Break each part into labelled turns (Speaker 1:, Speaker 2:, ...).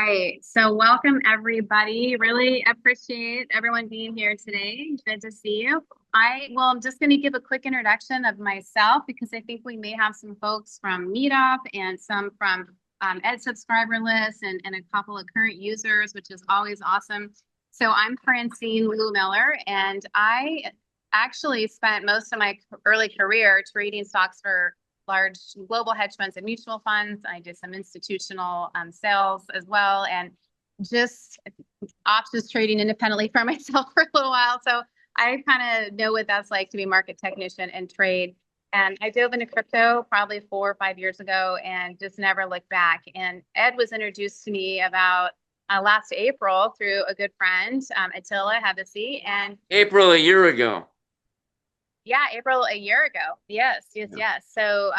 Speaker 1: right. So welcome everybody. Really appreciate everyone being here today. Good to see you. I'm just going to give a quick introduction of myself because I think we may have some folks from Meetup and some from Ed subscriber list and a couple of current users, which is always awesome. So I'm Francine Lou Miller, and I actually spent most of my early career trading stocks for large global hedge funds and mutual funds. I did some institutional sales as well, and just options trading independently for myself for a little while. So I kind of know what that's like to be a market technician and trade. And I dove into crypto probably 4 or 5 years ago and just never looked back. And Ed was introduced to me about last April through a good friend, Attila Hevesi. And
Speaker 2: April a year ago.
Speaker 1: yeah, April a year ago. Yes, yes,
Speaker 2: Yeah.
Speaker 1: yes. So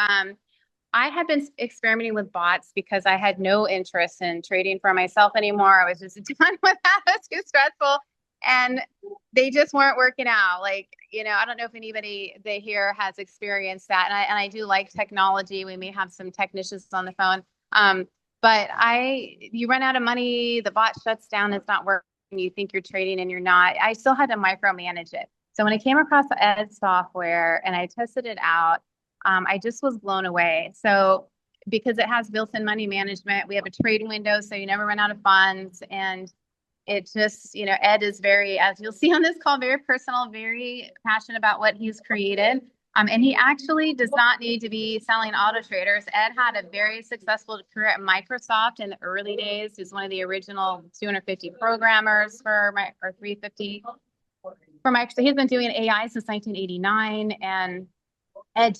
Speaker 1: I had been experimenting with bots because I had no interest in trading for myself anymore. I was just done with that. It was too stressful. And they just weren't working out. I don't know if anybody here has experienced that. And I do like technology. We may have some technicians on the phone. But you run out of money, the bot shuts down, it's not working, you think you're trading and you're not. I still had to micromanage it. So when I came across the Ed software and I tested it out, I just was blown away. So because it has built-in money management, we have a trade window, so you never run out of funds. And it just, Ed is very, as you'll see on this call, very personal, very passionate about what he's created. And he actually does not need to be selling AutoTraders. Ed had a very successful career at Microsoft in the early days. He's one of the original 250 programmers or 350 for Microsoft. He's been doing AI since 1989. And Ed,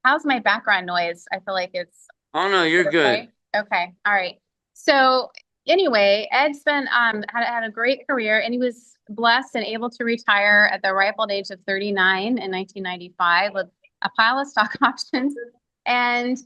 Speaker 1: how's my background noise? I feel like it's
Speaker 2: Oh no, you're good.
Speaker 1: okay. Okay. All right. So anyway, Ed's been had a great career, and he was blessed and able to retire at the ripe old age of 39 in 1995 with a pile of stock options. And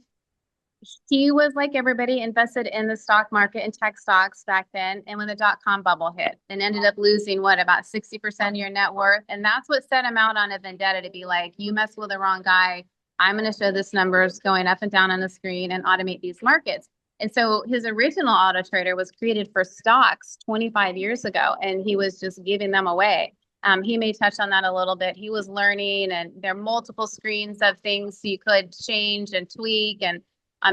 Speaker 1: he was like everybody invested in the stock market and tech stocks back then. And when the dot-com bubble hit and ended up losing about 60% of your net worth. And that's what set him out on a vendetta to be like, you mess with the wrong guy. I'm going to show this numbers going up and down on the screen and automate these markets. And so his original AutoTrader was created for stocks 25 years ago, and he was just giving them away. He may touch on that a little bit. He was learning, and there are multiple screens of things you could change and tweak, and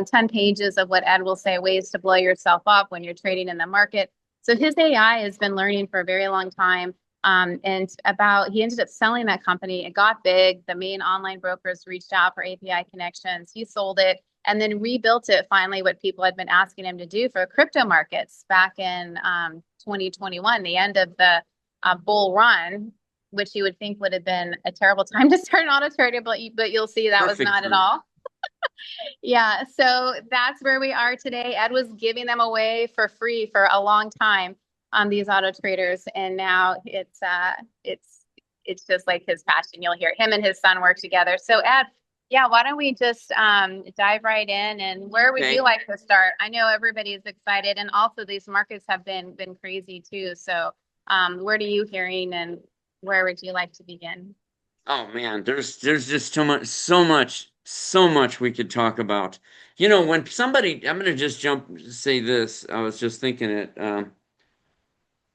Speaker 1: 10 pages of what Ed will say, ways to blow yourself up when you're trading in the market. So his AI has been learning for a very long time. He ended up selling that company. It got big. The main online brokers reached out for API connections. He sold it and then rebuilt it finally, what people had been asking him to do for crypto markets back in 2021, the end of the bull run, which you would think would have been a terrible time to start an auto trader, but you'll see that was
Speaker 2: Perfect
Speaker 1: not at
Speaker 2: time.
Speaker 1: all. Yeah, so that's where we are today. Ed was giving them away for free for a long time on these auto traders, and now it's just like his passion. You'll hear him and his son work together. So Ed, yeah, why don't we just dive right in? And where would you
Speaker 2: Okay.
Speaker 1: like to start? I know everybody's excited, and also these markets have been crazy too. So where are you hearing, and where would you like to begin?
Speaker 2: Oh man, there's just so much we could talk about. When somebody, I'm gonna just say this. I was just thinking it.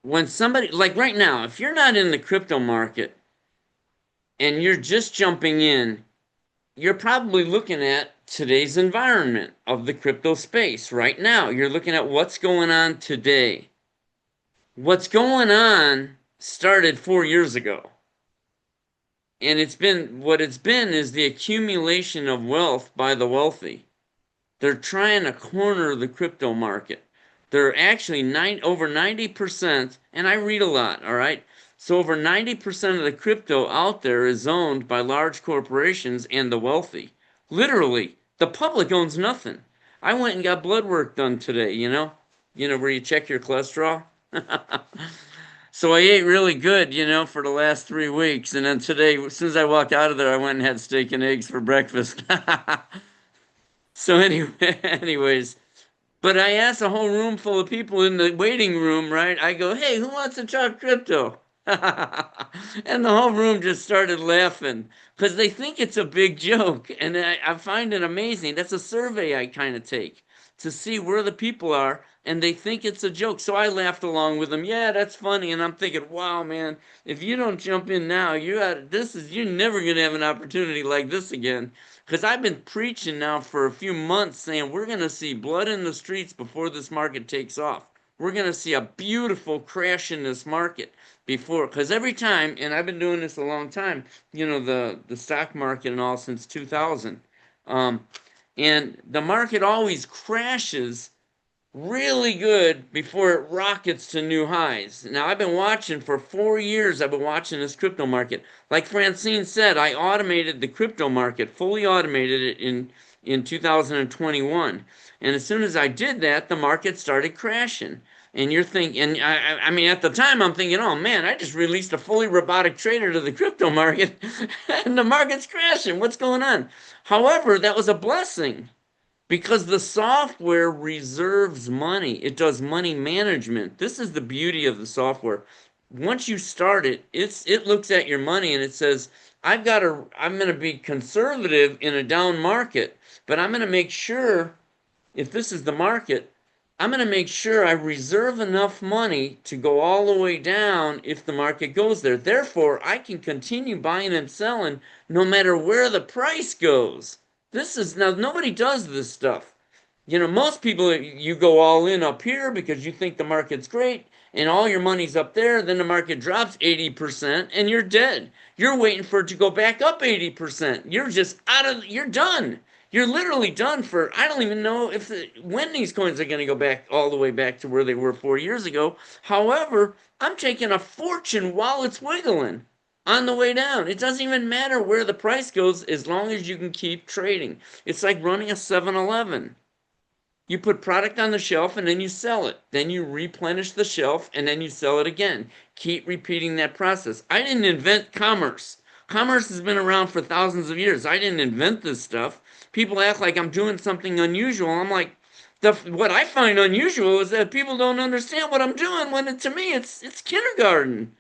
Speaker 2: When somebody, like right now, if you're not in the crypto market and you're just jumping in, you're probably looking at today's environment of the crypto space right now. You're looking at what's going on today. What's going on started 4 years ago. And what it's been is the accumulation of wealth by the wealthy. They're trying to corner the crypto market. They're actually over 90%, and I read a lot, all right? So over 90% of the crypto out there is owned by large corporations and the wealthy. Literally, the public owns nothing. I went and got blood work done today, where you check your cholesterol. So I ate really good, for the last 3 weeks. And then today, as soon as I walked out of there, I went and had steak and eggs for breakfast. So anyways, but I asked a whole room full of people in the waiting room, right? I go, hey, who wants to talk crypto? And the whole room just started laughing because they think it's a big joke. And I find it amazing. That's a survey I kind of take. to see where the people are, and they think it's a joke. So I laughed along with them. Yeah, that's funny. And I'm thinking, wow, man, if you don't jump in now, you're never gonna have an opportunity like this again. Because I've been preaching now for a few months saying we're gonna see blood in the streets before this market takes off. We're gonna see a beautiful crash in this market before, because every time, and I've been doing this a long time, the stock market and all since 2000. Um, and the market always crashes really good before it rockets to new highs. Now, I've been watching for 4 years, I've been watching this crypto market. Like Francine said, I automated the crypto market, fully automated it in 2021. And as soon as I did that, the market started crashing. And you're thinking, and I mean, at the time, I'm thinking, oh man, I just released a fully robotic trader to the crypto market, and the market's crashing. What's going on? However, that was a blessing because the software reserves money. It does money management. This is the beauty of the software. Once you start it, it looks at your money and it says, I'm going to be conservative in a down market, but I'm going to make sure if this is the market, I'm going to make sure I reserve enough money to go all the way down if the market goes there. Therefore, I can continue buying and selling no matter where the price goes. Now, nobody does this stuff. Most people, you go all in up here because you think the market's great and all your money's up there. Then the market drops 80% and you're dead. You're waiting for it to go back up 80%. You're done. You're literally done for, I don't even know when these coins are going to go back all the way back to where they were 4 years ago. However, I'm taking a fortune while it's wiggling on the way down. It doesn't even matter where the price goes as long as you can keep trading. It's like running a 7-Eleven. You put product on the shelf and then you sell it. Then you replenish the shelf and then you sell it again. Keep repeating that process. I didn't invent commerce. Commerce has been around for thousands of years. I didn't invent this stuff. People act like I'm doing something unusual. I'm like, what I find unusual is that people don't understand what I'm doing when to me it's kindergarten.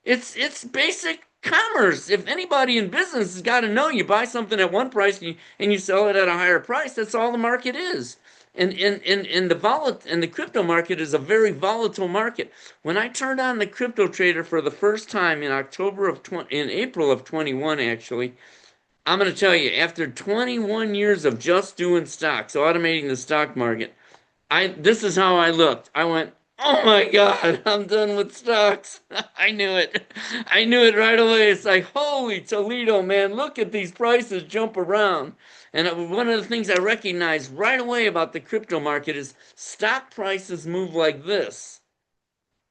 Speaker 2: It's basic commerce. If anybody in business has got to know you buy something at one price and you sell it at a higher price, that's all the market is. And the crypto market is a very volatile market. When I turned on the crypto trader for the first time in April of 21 actually, I'm going to tell you, after 21 years of just doing stocks, automating the stock market, this is how I looked. I went, oh my God, I'm done with stocks. I knew it. I knew it right away. It's like, holy Toledo, man, look at these prices jump around. And one of the things I recognized right away about the crypto market is stock prices move like this.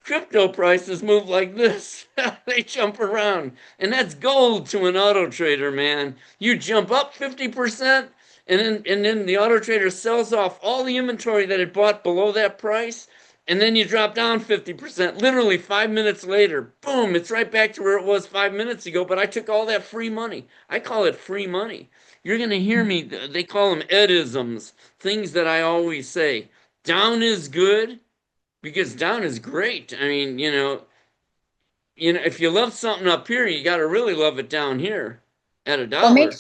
Speaker 2: Crypto prices move like this. They jump around. And that's gold to an auto trader, man. You jump up 50%, and then the auto trader sells off all the inventory that it bought below that price, and then you drop down 50%. Literally 5 minutes later, boom, it's right back to where it was 5 minutes ago, but I took all that free money. I call it free money. You're going to hear me, they call them Edisms, things that I always say. Down is good because down is great. I mean, if you love something up here, you got to really love it down here at a
Speaker 1: Well,
Speaker 2: dollar.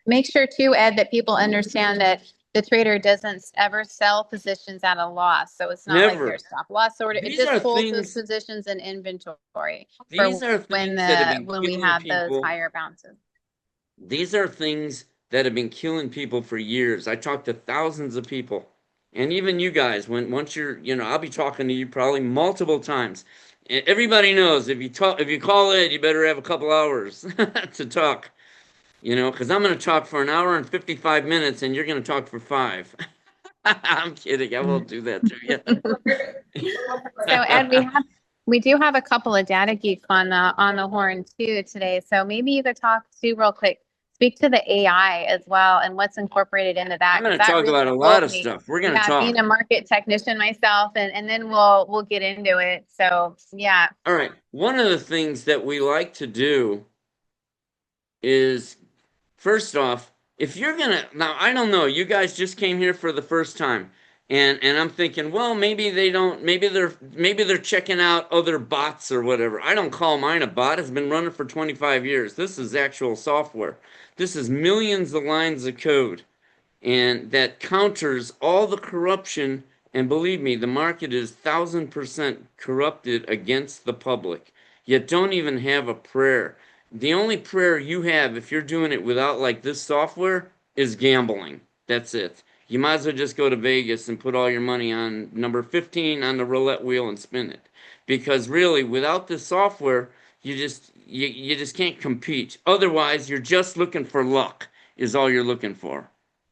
Speaker 1: make sure too, Ed, that people understand that the trader doesn't ever sell positions at a loss. So it's not like
Speaker 2: Never.
Speaker 1: their stop loss order. It
Speaker 2: These
Speaker 1: just
Speaker 2: are
Speaker 1: holds those
Speaker 2: things.
Speaker 1: positions in inventory
Speaker 2: These
Speaker 1: for
Speaker 2: are things that have been
Speaker 1: when we
Speaker 2: killing
Speaker 1: have those
Speaker 2: people.
Speaker 1: higher bounces.
Speaker 2: These are things that have been killing people for years. I talked to thousands of people, and even you guys. Once I'll be talking to you probably multiple times. Everybody knows if you call Ed, you better have a couple hours to talk. Because I'm going to talk for an hour and 55 minutes, and you're going to talk for 5. I'm kidding. I won't do that to you.
Speaker 1: So Ed, we do have a couple of data geeks on the horn too today. So maybe you could talk to real quick, speak to the AI as well and what's incorporated into that.
Speaker 2: I'm going to
Speaker 1: That
Speaker 2: talk
Speaker 1: really
Speaker 2: about a lot
Speaker 1: pulled
Speaker 2: of
Speaker 1: me.
Speaker 2: stuff. We're going to
Speaker 1: Yeah,
Speaker 2: talk.
Speaker 1: being a market technician myself, and then we'll get into it. So yeah.
Speaker 2: All right. One of the things that we like to do is, first off, if you're gonna, now I don't know, you guys just came here for the first time, and I'm thinking, well, maybe they don't, maybe they're checking out other bots or whatever. I don't call mine a bot. It's been running for 25 years. This is actual software. This is millions of lines of code. and that counters all the corruption. And believe me, the market is 1,000% corrupted against the public. Yet don't even have a prayer. The only prayer you have, if you're doing it without like this software, is gambling. That's it. You might as well just go to Vegas and put all your money on number 15 on the roulette wheel and spin it. Because really, without this software, you just can't compete. Otherwise, you're just looking for luck, is all you're looking for.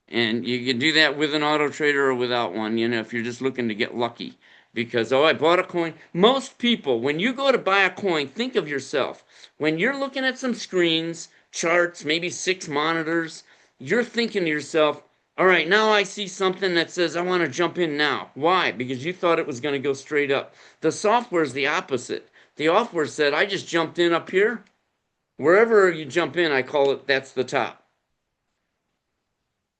Speaker 2: And you can do that with an auto trader or without one, if you're just looking to get lucky. Because, oh, I bought a coin. Most people, when you go to buy a coin, think of yourself. When you're looking at some screens, charts, maybe 6 monitors, you're thinking to yourself, all right, now I see something that says I want to jump in now. Why? Because you thought it was going to go straight up. The software is the opposite. The software said, I just jumped in up here. Wherever you jump in, I call it, that's the top.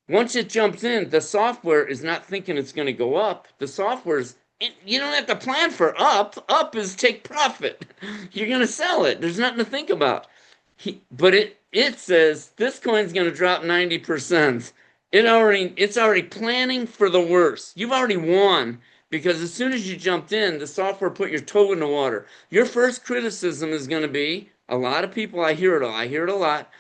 Speaker 2: Once it jumps in, the software is not thinking it's going to go up. The software's, you don't have to plan for up. Up is take profit. You're going to sell it. There's nothing to think about. But it says this coin's going to drop 90%. It's already planning for the worst. You've already won because as soon as you jumped in, the software put your toe in the water. Your first criticism is going to be, a lot of people, I hear it a lot.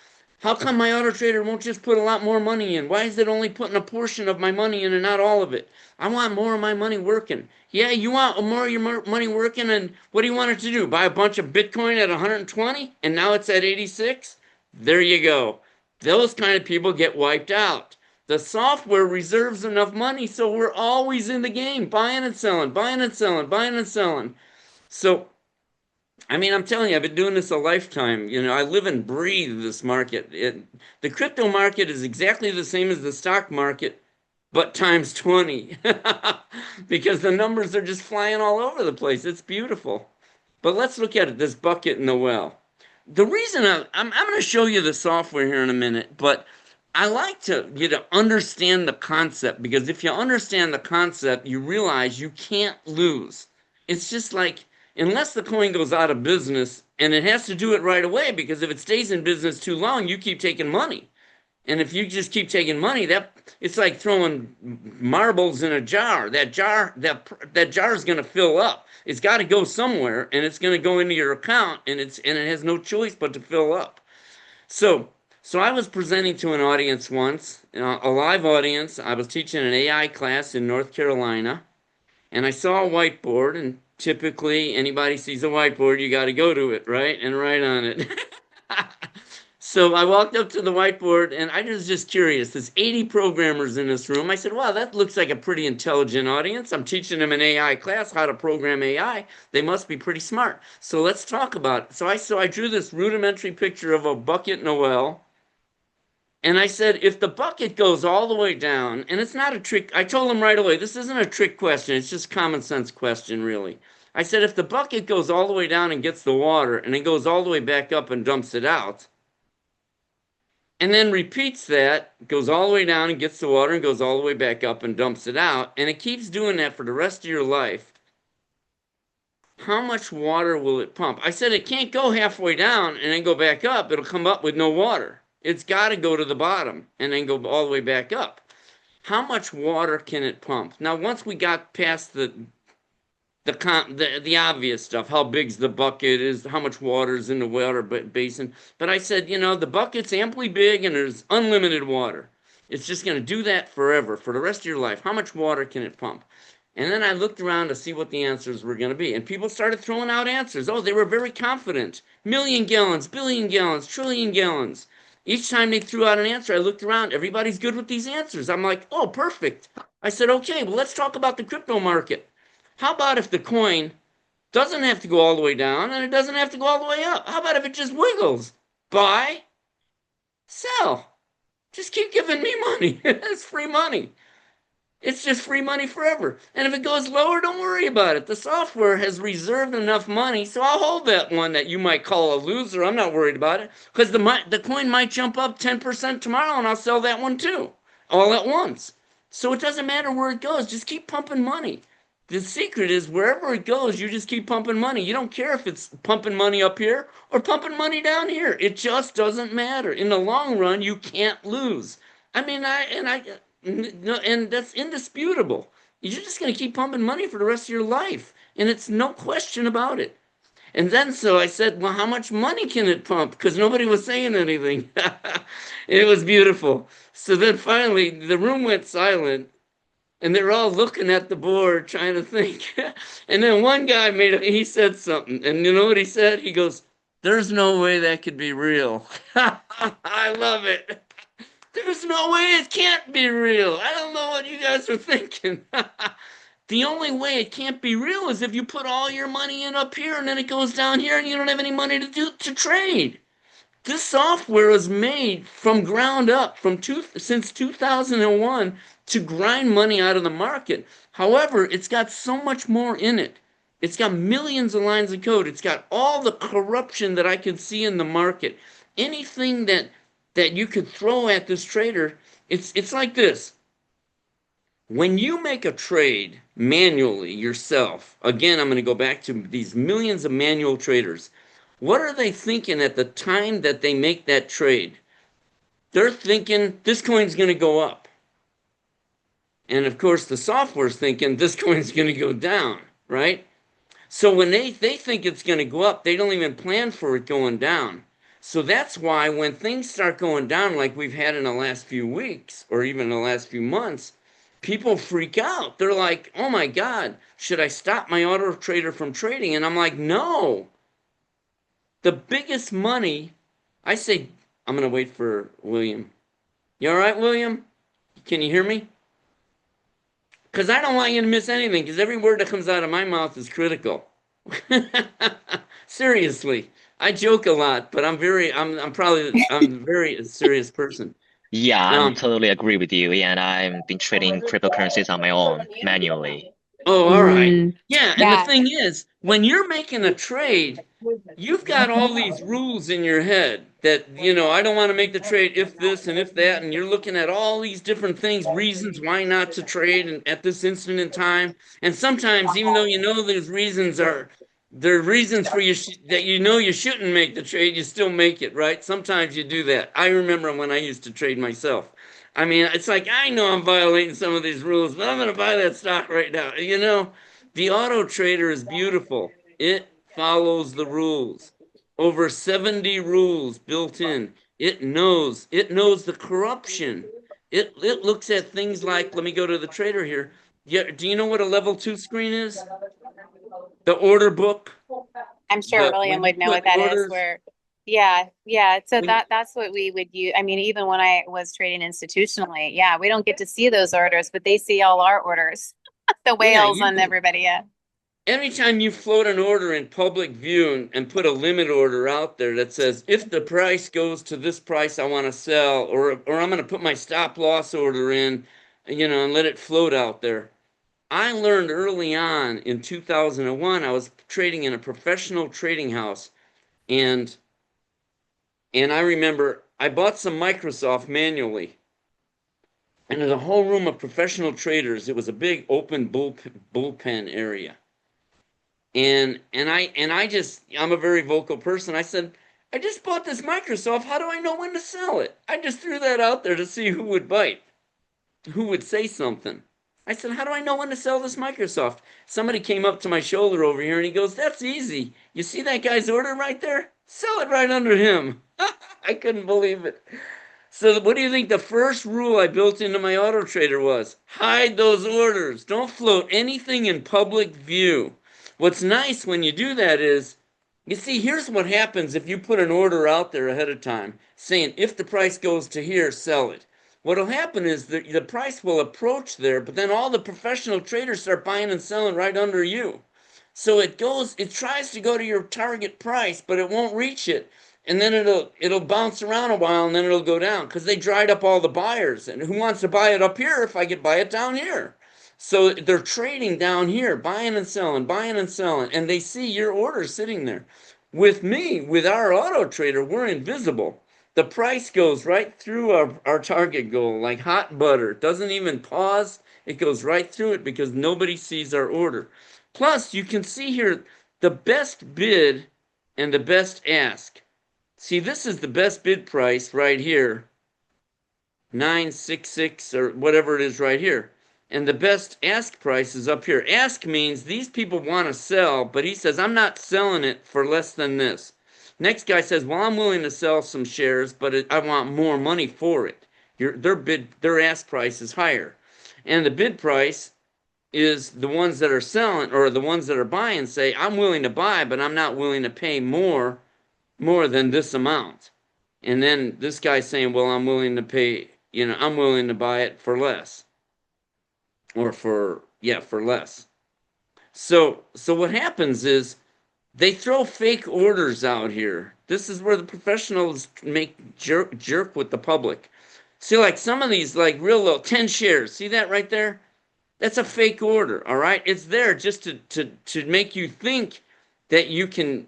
Speaker 2: How come my auto trader won't just put a lot more money in? Why is it only putting a portion of my money in and not all of it? I want more of my money working. Yeah, you want more of your money working, and what do you want it to do? Buy a bunch of Bitcoin at 120 and now it's at 86? There you go. Those kind of people get wiped out. The software reserves enough money so we're always in the game, buying and selling, buying and selling, buying and selling. So I mean, I'm telling you, I've been doing this a lifetime. I live and breathe this market. The crypto market is exactly the same as the stock market, but times 20. Because the numbers are just flying all over the place. It's beautiful. But let's look at it, this bucket in the well. The reason I'm going to show you the software here in a minute, but I like you to understand the concept, because if you understand the concept, you realize you can't lose. It's just like, unless the coin goes out of business, and it has to do it right away, because if it stays in business too long, you keep taking money. And if you just keep taking money, it's like throwing marbles in a jar. That jar is going to fill up. It's got to go somewhere, and it's going to go into your account, and it has no choice but to fill up. So I was presenting to an audience once, a live audience. I was teaching an AI class in North Carolina, and I saw a whiteboard, and typically anybody sees a whiteboard, you got to go to it, right? And write on it. So I walked up to the whiteboard and I was just curious. There's 80 programmers in this room. I said, wow, that looks like a pretty intelligent audience. I'm teaching them an AI class, how to program AI. They must be pretty smart. So let's talk about it. So I drew this rudimentary picture of a bucket and a well. And I said, if the bucket goes all the way down, and it's not a trick, I told them right away, this isn't a trick question. It's just a common sense question, really. I said, if the bucket goes all the way down and gets the water, and then goes all the way back up and dumps it out, and then repeats that, goes all the way down and gets the water and goes all the way back up and dumps it out, and it keeps doing that for the rest of your life, how much water will it pump? I said it can't go halfway down and then go back up. It'll come up with no water. It's got to go to the bottom and then go all the way back up. How much water can it pump? Now, once we got past the obvious stuff, how big's the bucket is, how much water is in the water basin. But I said, the bucket's amply big and there's unlimited water. It's just going to do that forever, for the rest of your life. How much water can it pump? And then I looked around to see what the answers were going to be. And people started throwing out answers. Oh, they were very confident. 1,000,000 gallons, billion gallons, trillion gallons. Each time they threw out an answer, I looked around. Everybody's good with these answers. I'm like, oh, perfect. I said, okay, well, let's talk about the crypto market. How about if the coin doesn't have to go all the way down and it doesn't have to go all the way up? How about if it just wiggles? Buy, sell. Just keep giving me money. It's free money. It's just free money forever. And if it goes lower, don't worry about it. The software has reserved enough money, so I'll hold that one that you might call a loser. I'm not worried about it, because the coin might jump up 10% tomorrow, and I'll sell that one too, all at once. So it doesn't matter where it goes. Just keep pumping money. The secret is wherever it goes, you just keep pumping money. You don't care if it's pumping money up here or pumping money down here. It just doesn't matter. In the long run, you can't lose. I mean, no, and that's indisputable. You're just going to keep pumping money for the rest of your life, and it's no question about it. And then so I said, well, how much money can it pump? Because nobody was saying anything. It was beautiful. So then finally the room went silent and they were all looking at the board trying to think. And then one guy he said something. And you know what he said? He goes, there's no way that could be real. I love it. There's no way it can't be real. I don't know what you guys are thinking. The only way it can't be real is if you put all your money in up here and then it goes down here and you don't have any money to trade. This software was made from ground up since 2001 to grind money out of the market. However, it's got so much more in it. It's got millions of lines of code. It's got all the corruption that I could see in the market. Anything that you could throw at this trader, it's like this. When you make a trade manually yourself, again, I'm going to go back to these millions of manual traders. What are they thinking at the time that they make that trade? They're thinking this coin's going to go up. And of course, the software's thinking this coin's going to go down, right? So when they think it's going to go up, they don't even plan for it going down. So that's why when things start going down like we've had in the last few weeks or even the last few months, people freak out. They're like, oh my God, should I stop my auto trader from trading? And I'm like, no. The biggest money, I say, I'm going to wait for William. You all right, William? Can you hear me? Because I don't want you to miss anything, because every word that comes out of my mouth is critical. Seriously. I joke a lot, but I'm a very serious person.
Speaker 3: Yeah, I'm totally agree with you. And I've been trading cryptocurrencies on my own manually.
Speaker 2: Oh, all right. Yeah, and the
Speaker 1: Yeah.
Speaker 2: thing is, when you're making a trade, you've got all these rules in your head that, I don't want to make the trade if this and if that, and you're looking at all these different things, reasons why not to trade and at this instant in time. And sometimes, even though you know those reasons there are reasons for that you shouldn't make the trade, you still make it, right? Sometimes you do that. I remember when I used to trade myself. I mean, it's like I know I'm violating some of these rules, but I'm going to buy that stock right now. The auto trader is beautiful. It follows the rules. Over 70 rules built in. It knows the corruption. It looks at things like, let me go to the trader here. Yeah, do you know what a level 2 screen is? The order book.
Speaker 1: I'm sure William would know what that is. Yeah. So that's what we would use. I mean, even when I was trading institutionally, yeah, we don't get to see those orders, but they see all our orders. The whales on everybody, yeah.
Speaker 2: Anytime you float an order in public view and put a limit order out there that says, if the price goes to this price, I want to sell, or I'm going to put my stop loss order in, and let it float out there. I learned early on in 2001, I was trading in a professional trading house, and I remember I bought some Microsoft manually. And there's a whole room of professional traders. It was a big open bullpen area. And I'm a very vocal person. I said, I just bought this Microsoft. How do I know when to sell it? I just threw that out there to see who would bite, who would say something. I said, how do I know when to sell this Microsoft? Somebody came up to my shoulder over here and he goes, that's easy. You see that guy's order right there? Sell it right under him. I couldn't believe it. So what do you think the first rule I built into my auto trader was? Hide those orders. Don't float anything in public view. What's nice when you do that is, you see, here's what happens if you put an order out there ahead of time saying, if the price goes to here, sell it. What'll happen is the price will approach there, but then all the professional traders start buying and selling right under you. So it tries to go to your target price, but it won't reach it. And then it'll bounce around a while and then it'll go down because they dried up all the buyers. And who wants to buy it up here if I could buy it down here? So they're trading down here, buying and selling, and they see your order sitting there. With me, with our auto trader, we're invisible. The price goes right through our target goal like hot butter. It doesn't even pause. It goes right through it because nobody sees our order. Plus, you can see here the best bid and the best ask. See, this is the best bid price right here. 966 or whatever it is right here. And the best ask price is up here. Ask means these people want to sell, but he says, I'm not selling it for less than this. Next guy says, well, I'm willing to sell some shares, but I want more money for it. Their ask price is higher. And the bid price is the ones that are selling or the ones that are buying say, I'm willing to buy, but I'm not willing to pay more than this amount. And then this guy's saying, well, I'm willing to pay, I'm willing to buy it for less. Or for less. So what happens is they throw fake orders out here. This is where the professionals make jerk with the public. See, like some of these, like real low, 10 shares. See that right there? That's a fake order, all right? It's there just to make you think that you can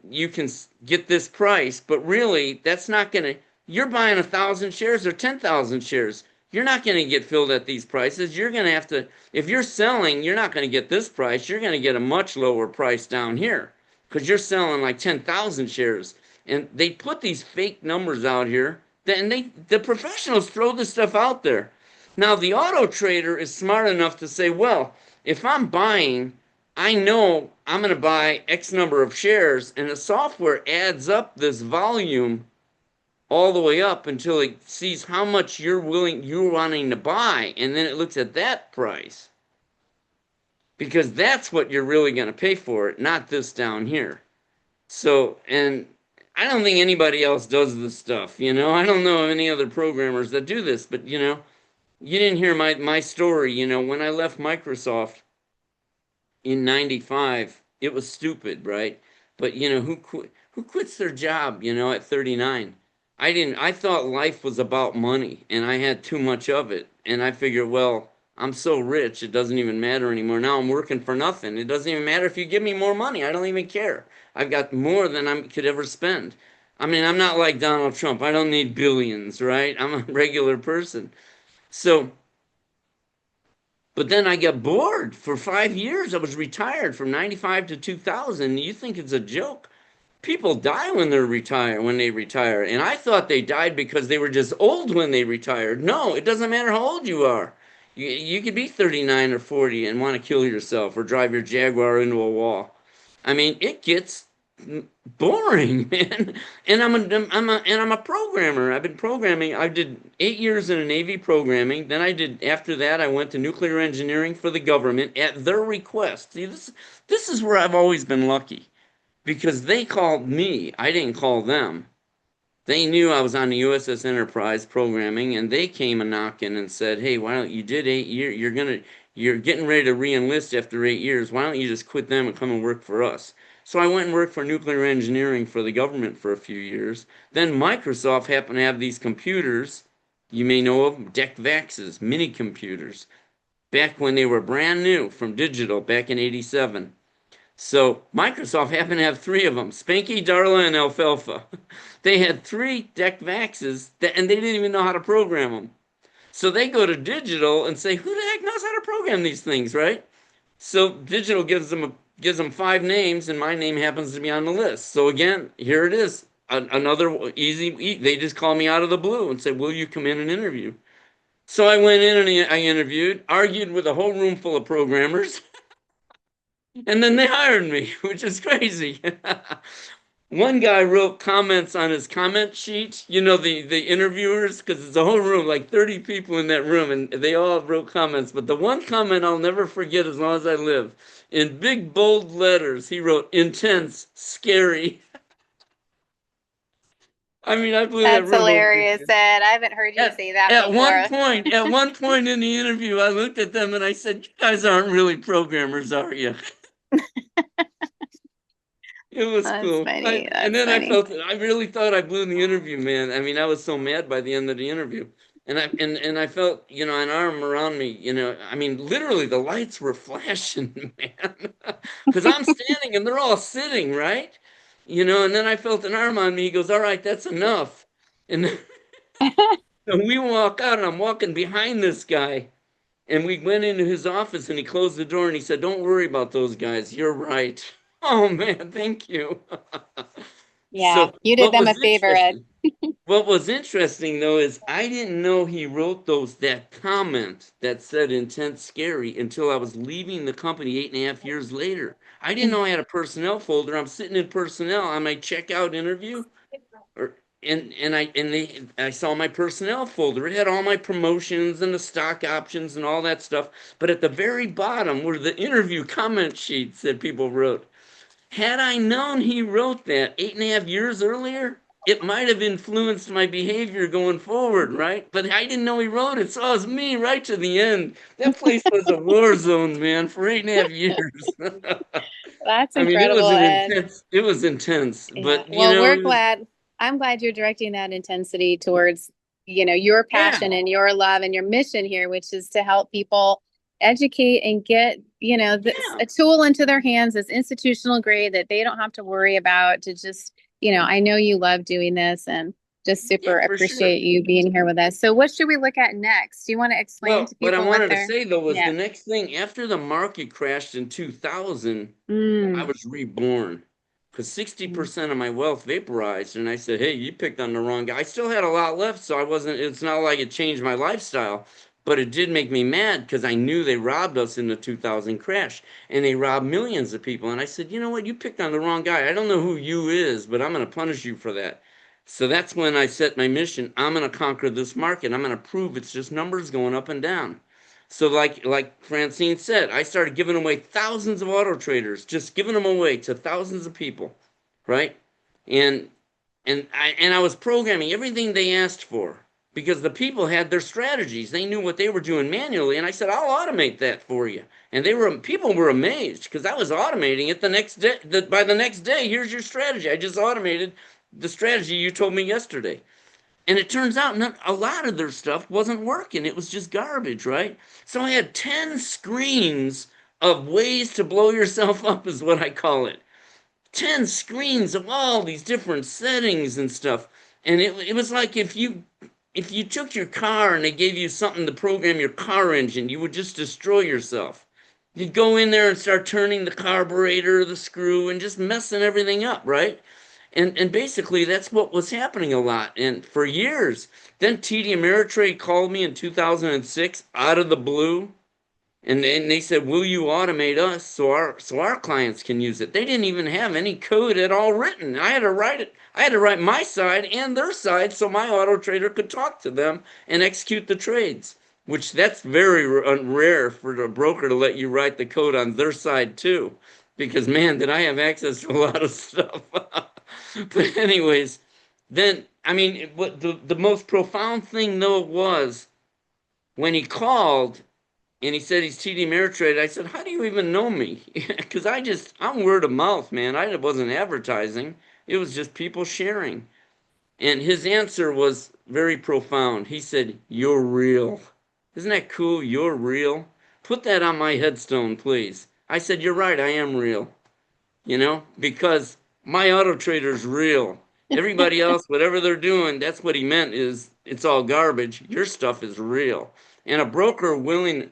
Speaker 2: get this price, but really that's not gonna. You're buying 1,000 shares or 10,000 shares. You're not going to get filled at these prices. You're going to have to, if you're selling, you're not going to get this price. You're going to get a much lower price down here because you're selling like 10,000 shares. And they put these fake numbers out here, and the professionals throw this stuff out there. Now, the auto trader is smart enough to say, well, if I'm buying, I know I'm going to buy X number of shares, and the software adds up this volume all the way up until it sees how much you're wanting to buy, and then it looks at that price. Because that's what you're really going to pay for it, not this down here. So, and I don't think anybody else does this stuff, I don't know of any other programmers that do this, but you didn't hear my story, when I left Microsoft in 95, it was stupid, right? But who quits their job, at 39? I thought life was about money and I had too much of it. And I figured, well, I'm so rich, it doesn't even matter anymore. Now I'm working for nothing. It doesn't even matter if you give me more money. I don't even care. I've got more than I could ever spend. I mean, I'm not like Donald Trump. I don't need billions, right? I'm a regular person. So, but then I got bored for 5 years. I was retired from 95 to 2000. You think it's a joke? People die when they retire. And I thought they died because they were just old when they retired. No, it doesn't matter how old you are. You could be 39 or 40 and want to kill yourself or drive your Jaguar into a wall. I mean, it gets boring, man. And I'm a programmer. I've been programming. I did 8 years in the Navy programming. Then after that I went to nuclear engineering for the government at their request. See, this is where I've always been lucky. Because they called me, I didn't call them. They knew I was on the USS Enterprise programming, and they came a knocking and said, "Hey, why don't you did 8 years? You're getting ready to re-enlist after 8 years. Why don't you just quit them and come and work for us?" So I went and worked for nuclear engineering for the government for a few years. Then Microsoft happened to have these computers. You may know of them, DEC-VAXs, mini computers, back when they were brand new from Digital back in '87. So Microsoft happened to have 3 of them, Spanky, Darla, and Alfalfa. They had 3 DEC-VAXs, and they didn't even know how to program them. So they go to Digital and say, who the heck knows how to program these things, right? So Digital gives them 5 names, and my name happens to be on the list. So again, here it is, another easy, they just call me out of the blue and said, will you come in and interview? So I went in and I interviewed, argued with a whole room full of programmers. And then they hired me, which is crazy. One guy wrote comments on his comment sheet, the interviewers, because it's a whole room, like 30 people in that room, and they all wrote comments. But the one comment I'll never forget as long as I live, in big, bold letters, he wrote, intense, scary. I mean, I blew that room.
Speaker 1: That's hilarious, Ed. I haven't heard you say that before.
Speaker 2: At one point in the interview, I looked at them and I said, you guys aren't really programmers, are you? It was cool.
Speaker 1: Funny.
Speaker 2: And then funny. I really thought I blew the interview, man. I mean, I was so mad by the end of the interview. And I felt, an arm around me, I mean, literally the lights were flashing, man. Because I'm standing and they're all sitting, right? And then I felt an arm on me. He goes, all right, that's enough. And then so we walk out and I'm walking behind this guy. And we went into his office and he closed the door and he said, don't worry about those guys. You're right. Oh, man, thank you.
Speaker 1: Yeah, so, you did them a favor, Ed.
Speaker 2: What was interesting though is I didn't know he wrote that comment that said intent scary until I was leaving the company 8.5 years later. I didn't know I had a personnel folder. I'm sitting in personnel on my checkout interview, or I saw my personnel folder. It had all my promotions and the stock options and all that stuff. But at the very bottom were the interview comment sheets that people wrote. Had I known he wrote that 8.5 years earlier, it might have influenced my behavior going forward, right? But I didn't know he wrote it, so it was me right to the end. That place was a war zone, man, for 8.5 years.
Speaker 1: That's
Speaker 2: I mean, it was
Speaker 1: incredible,
Speaker 2: an
Speaker 1: Ed.
Speaker 2: intense. It was intense,
Speaker 1: Yeah.
Speaker 2: but
Speaker 1: Well,
Speaker 2: it
Speaker 1: we're
Speaker 2: was,
Speaker 1: glad. I'm glad you're directing that intensity towards, your
Speaker 2: yeah,
Speaker 1: passion and your love and your mission here, which is to help people educate and get,
Speaker 2: yeah,
Speaker 1: a tool into their hands that's institutional grade that they don't have to worry about to just, I know you love doing this and just
Speaker 2: yeah,
Speaker 1: super
Speaker 2: for sure.
Speaker 1: appreciate you being here with us. So what should we look at next? Do you want to explain
Speaker 2: Well,
Speaker 1: to
Speaker 2: what I
Speaker 1: people what
Speaker 2: wanted to
Speaker 1: they're,
Speaker 2: say though was
Speaker 1: yeah.
Speaker 2: the next thing after the market crashed in 2000. I
Speaker 1: Mm.
Speaker 2: was reborn because
Speaker 1: Mm.
Speaker 2: 60% of my wealth vaporized. And I said, hey, you picked on the wrong guy. I still had a lot left, so it's not like it changed my lifestyle, but it did make me mad because I knew they robbed us in the 2000 crash and they robbed millions of people. And I said, you know what? You picked on the wrong guy. I don't know who you is, but I'm going to punish you for that. So that's when I set my mission. I'm going to conquer this market. I'm going to prove it's just numbers going up and down. So like Francine said, I started giving away thousands of auto traders, just giving them away to thousands of people, right? And and I was programming everything they asked for because the people had their strategies. They knew what they were doing manually, and I said, "I'll automate that for you." And people were amazed because I was automating it the next day. By the next day, here's your strategy. I just automated the strategy you told me yesterday. And it turns out a lot of their stuff wasn't working. It was just garbage, right? So I had 10 screens of ways to blow yourself up, is what I call it. 10 screens of all these different settings and stuff. And it was like if you took your car and they gave you something to program your car engine, you would just destroy yourself. You'd go in there and start turning the carburetor, the screw, and just messing everything up, right? And basically that's what was happening a lot. And for years, then TD Ameritrade called me in 2006 out of the blue, and they said, "Will you automate us so our clients can use it?" They didn't even have any code at all written. I had to write it. I had to write my side and their side so my auto trader could talk to them and execute the trades. Which that's very rare for the broker to let you write the code on their side too, because man, did I have access to a lot of stuff. But anyways, then I mean, what the most profound thing though was when he called and he said he's TD Ameritrade. I said, "How do you even know me?" Because I'm word of mouth, man. I wasn't advertising. It was just people sharing. And his answer was very profound. He said, "You're real." Isn't that cool? You're real. Put that on my headstone, please. I said, "You're right. I am real." Because my auto trader's real. Everybody else, whatever they're doing, that's what he meant is it's all garbage. Your stuff is real. And a broker willing,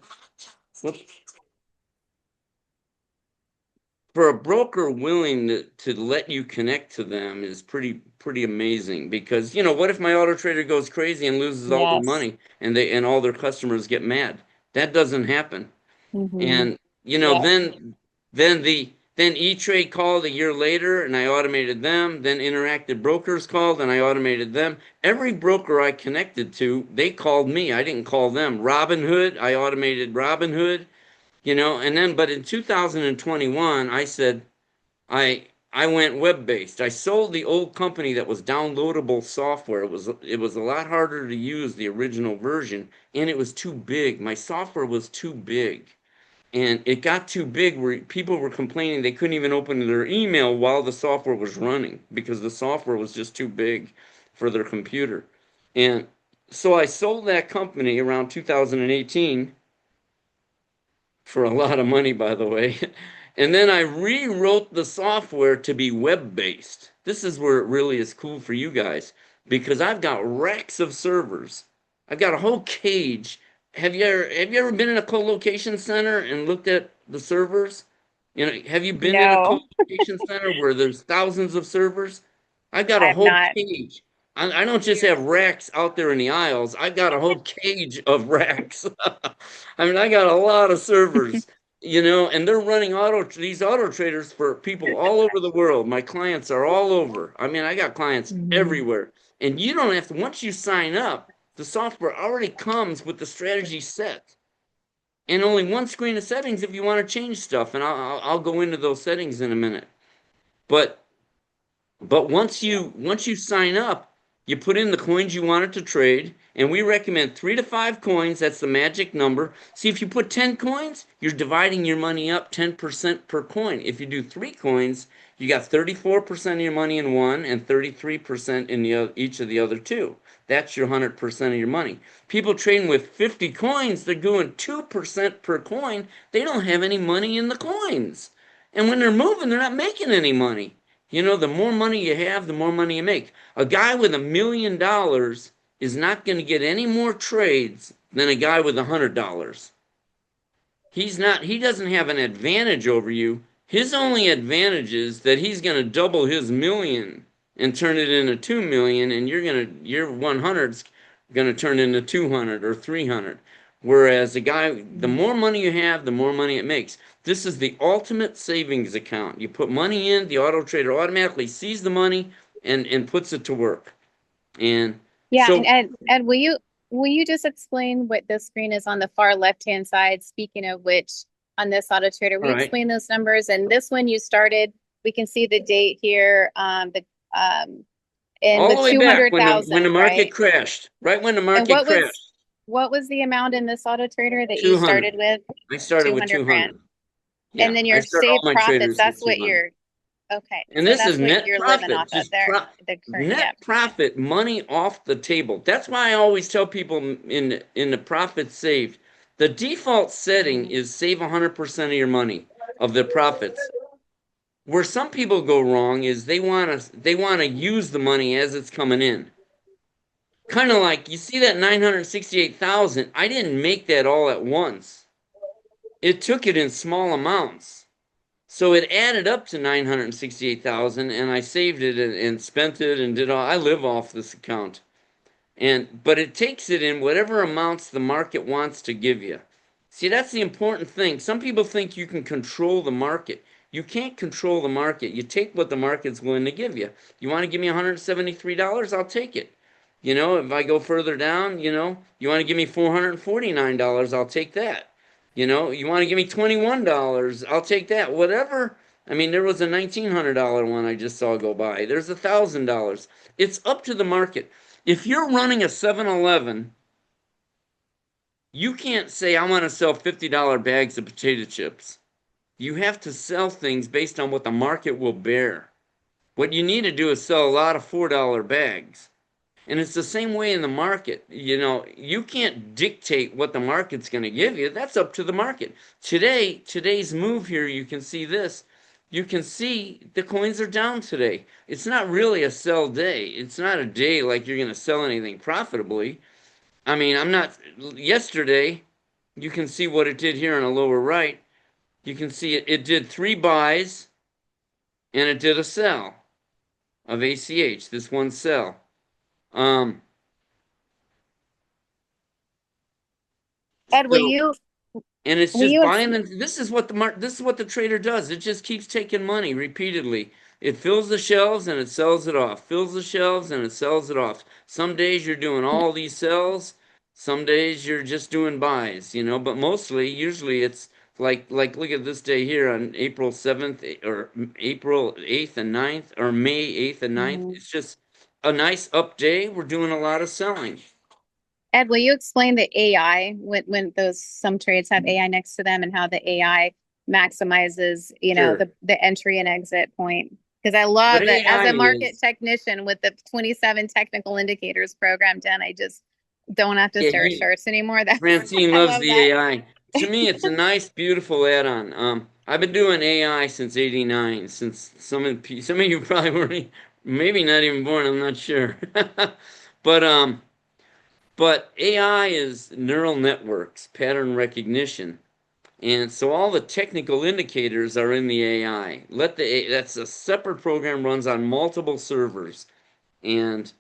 Speaker 2: for a broker willing to let you connect to them is pretty amazing because what if my auto trader goes crazy and loses all their
Speaker 1: Yes.
Speaker 2: money and all their customers get mad? That doesn't happen.
Speaker 1: Mm-hmm.
Speaker 2: And
Speaker 1: Yep.
Speaker 2: then E-Trade called a year later and I automated them. Then Interactive Brokers called and I automated them. Every broker I connected to, they called me. I didn't call them. Robinhood, I automated Robinhood. And then but in 2021 I said I went web-based. I sold the old company that was downloadable software. It was a lot harder to use the original version and it was too big. My software was too big. And it got too big where people were complaining they couldn't even open their email while the software was running because the software was just too big for their computer. And so I sold that company around 2018 for a lot of money, by the way. And then I rewrote the software to be web-based. This is where it really is cool for you guys because I've got racks of servers. I've got a whole cage. Have you ever been in a co-location center and looked at the servers? Have you been in a
Speaker 1: No,
Speaker 2: co-location center where there's thousands of servers? I've got
Speaker 1: I
Speaker 2: a
Speaker 1: have
Speaker 2: whole
Speaker 1: not.
Speaker 2: cage. I don't just have racks out there in the aisles. I've got a whole cage of racks. I mean, I got a lot of servers, and they're running these auto traders for people all over the world. My clients are all over. I mean, I got clients everywhere. And you don't have to, once you sign up, the software already comes with the strategy set. And only one screen of settings if you want to change stuff. And I'll go into those settings in a minute. But once you sign up, you put in the coins you want it to trade, and we recommend 3 to 5 coins. That's the magic number. See, if you put 10 coins, you're dividing your money up 10% per coin. If you do 3 coins, you got 34% of your money in one and 33% in each of the other two. That's your 100% of your money. People trading with 50 coins, they're doing 2% per coin. They don't have any money in the coins. And when they're moving, they're not making any money. The more money you have, the more money you make. A guy with $1 million is not going to get any more trades than a guy with $100. He doesn't have an advantage over you. His only advantage is that he's going to double his million and turn it into 2 million, and your 100's going to turn into 200 or 300. Whereas the more money you have, the more money it makes. This is the ultimate savings account. You put money in, the auto trader automatically sees the money and puts it to work. And
Speaker 1: Yeah,
Speaker 2: so,
Speaker 1: and Ed, will you just explain what this screen is on the far left-hand side? Speaking of which, on this auto trader, will you explain those numbers? And this one you started, we can see the date here, in
Speaker 2: all
Speaker 1: the
Speaker 2: the way back when the
Speaker 1: 200,000,
Speaker 2: market
Speaker 1: right?
Speaker 2: crashed, right when the
Speaker 1: And
Speaker 2: market crashed,
Speaker 1: what was the amount in this auto trader that you
Speaker 2: 200.
Speaker 1: started with?
Speaker 2: I started with
Speaker 1: 200 grand.
Speaker 2: 200.
Speaker 1: And
Speaker 2: Yeah,
Speaker 1: then
Speaker 2: I
Speaker 1: your
Speaker 2: started all
Speaker 1: saved
Speaker 2: my
Speaker 1: profits,
Speaker 2: traders with
Speaker 1: that's what
Speaker 2: 200.
Speaker 1: okay.
Speaker 2: And
Speaker 1: So
Speaker 2: this is
Speaker 1: that's what
Speaker 2: net
Speaker 1: you're living
Speaker 2: profit,
Speaker 1: off of
Speaker 2: just
Speaker 1: there. The current, yeah.
Speaker 2: net profit, money off the table. That's why I always tell people in the profit saved, the default setting is save 100% of your money of the profits. Where some people go wrong is they want to use the money as it's coming in. Kind of like you see that 968,000. I didn't make that all at once. It took it in small amounts. So it added up to 968,000, and I saved it and spent it and did all. I live off this account, but it takes it in whatever amounts the market wants to give you. See, that's the important thing. Some people think you can control the market. You can't control the market. You take what the market's willing to give you. You want to give me $173? I'll take it. If I go further down, you want to give me $449? I'll take that. You want to give me $21? I'll take that. Whatever. I mean, there was a $1,900 one I just saw go by. There's $1,000. It's up to the market. If you're running a 7-Eleven, you can't say, I want to sell $50 bags of potato chips. You have to sell things based on what the market will bear. What you need to do is sell a lot of $4 bags. And it's the same way in the market. You can't dictate what the market's going to give you. That's up to the market. Today's move here, you can see this. You can see the coins are down today. It's not really a sell day. It's not a day like you're going to sell anything profitably. I mean, yesterday, you can see what it did here on the lower right. You can see it did 3 buys and it did a sell of ACH, this one sell.
Speaker 1: Ed,
Speaker 2: And it's
Speaker 1: will
Speaker 2: just
Speaker 1: you
Speaker 2: buying, and this is what the trader does. It just keeps taking money repeatedly. It fills the shelves and it sells it off. Fills the shelves and it sells it off. Some days you're doing all these sells. Some days you're just doing buys. But usually it's like look at this day here on April 7th or April 8th and 9th or May 8th and 9th. It's just a nice up day. We're doing a lot of selling.
Speaker 1: Ed, will you explain the AI when some trades have AI next to them and how the AI maximizes,
Speaker 2: Sure.
Speaker 1: the entry and exit point? Because I love
Speaker 2: What
Speaker 1: that as
Speaker 2: AI
Speaker 1: a market
Speaker 2: is,
Speaker 1: technician with the 27 technical indicators programmed in, I just don't have to
Speaker 2: yeah,
Speaker 1: stare at charts anymore.
Speaker 2: Francine
Speaker 1: I
Speaker 2: loves
Speaker 1: love
Speaker 2: the
Speaker 1: that.
Speaker 2: AI. To me, it's a nice, beautiful add-on. I've been doing AI since '89. Since some of you probably weren't, maybe not even born. I'm not sure. But AI is neural networks, pattern recognition, and so all the technical indicators are in the AI. That's a separate program, runs on multiple servers, and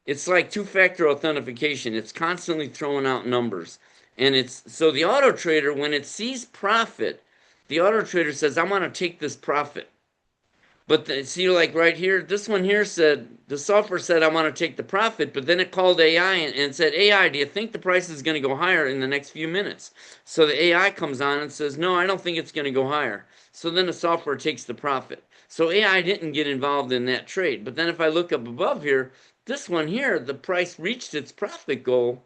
Speaker 2: It's like two-factor authentication. It's constantly throwing out numbers. And it's so the auto trader, when it sees profit, the auto trader says, I want to take this profit. But see, like right here, this one here said, the software said, I want to take the profit, but then it called AI and said, AI, do you think the price is going to go higher in the next few minutes? So the AI comes on and says, no, I don't think it's going to go higher. So then the software takes the profit. So AI didn't get involved in that trade. But then if I look up above here, this one here, the price reached its profit goal.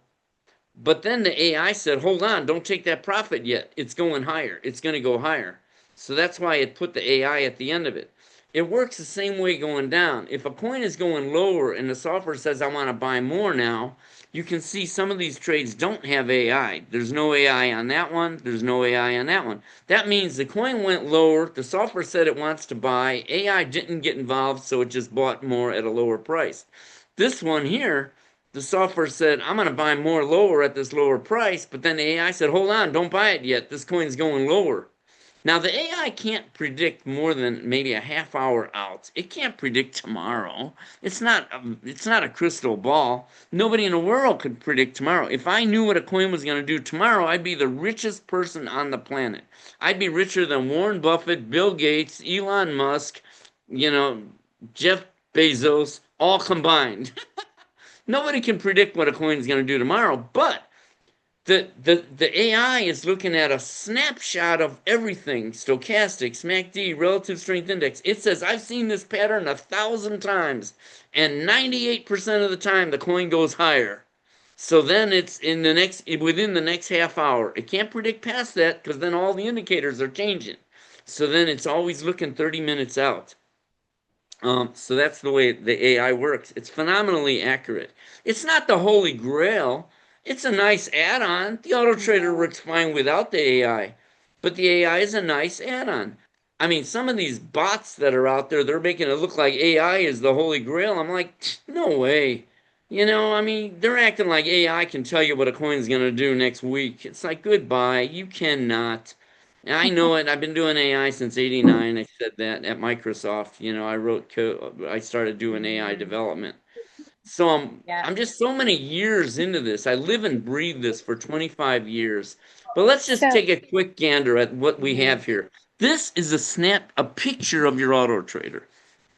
Speaker 2: But then the AI said, hold on, don't take that profit yet. It's going higher. It's going to go higher. So that's why it put the AI at the end of it. It works the same way going down. If a coin is going lower and the software says, I want to buy more now, you can see some of these trades don't have AI. There's no AI on that one. There's no AI on that one. That means the coin went lower. The software said it wants to buy. AI didn't get involved, so it just bought more at a lower price. This one here, the software said, I'm going to buy more lower at this lower price, but then the AI said, hold on, don't buy it yet. This coin's going lower. Now, the AI can't predict more than maybe a half hour out. It can't predict tomorrow. It's not a crystal ball. Nobody in the world could predict tomorrow. If I knew what a coin was going to do tomorrow, I'd be the richest person on the planet. I'd be richer than Warren Buffett, Bill Gates, Elon Musk, Jeff Bezos, all combined. Nobody can predict what a coin is going to do tomorrow, but the AI is looking at a snapshot of everything, stochastics, MACD, relative strength index. It says, I've seen this pattern 1,000 times, and 98% of the time the coin goes higher. So then it's within the next half hour. It can't predict past that because then all the indicators are changing. So then it's always looking 30 minutes out. So that's the way the AI works. It's phenomenally accurate. It's not the holy grail. It's a nice add-on. The AutoTrader works fine without the AI, but the AI is a nice add-on. I mean, some of these bots that are out there, they're making it look like AI is the holy grail. I'm like, no way. I mean, they're acting like AI can tell you what a coin's going to do next week. It's like, goodbye. You cannot. And I know it. I've been doing AI since '89. I said that at Microsoft. I wrote code. I started doing AI development. So I'm just so many years into this. I live and breathe this for 25 years. But let's just take a quick gander at what we have here. This is a picture of your auto trader.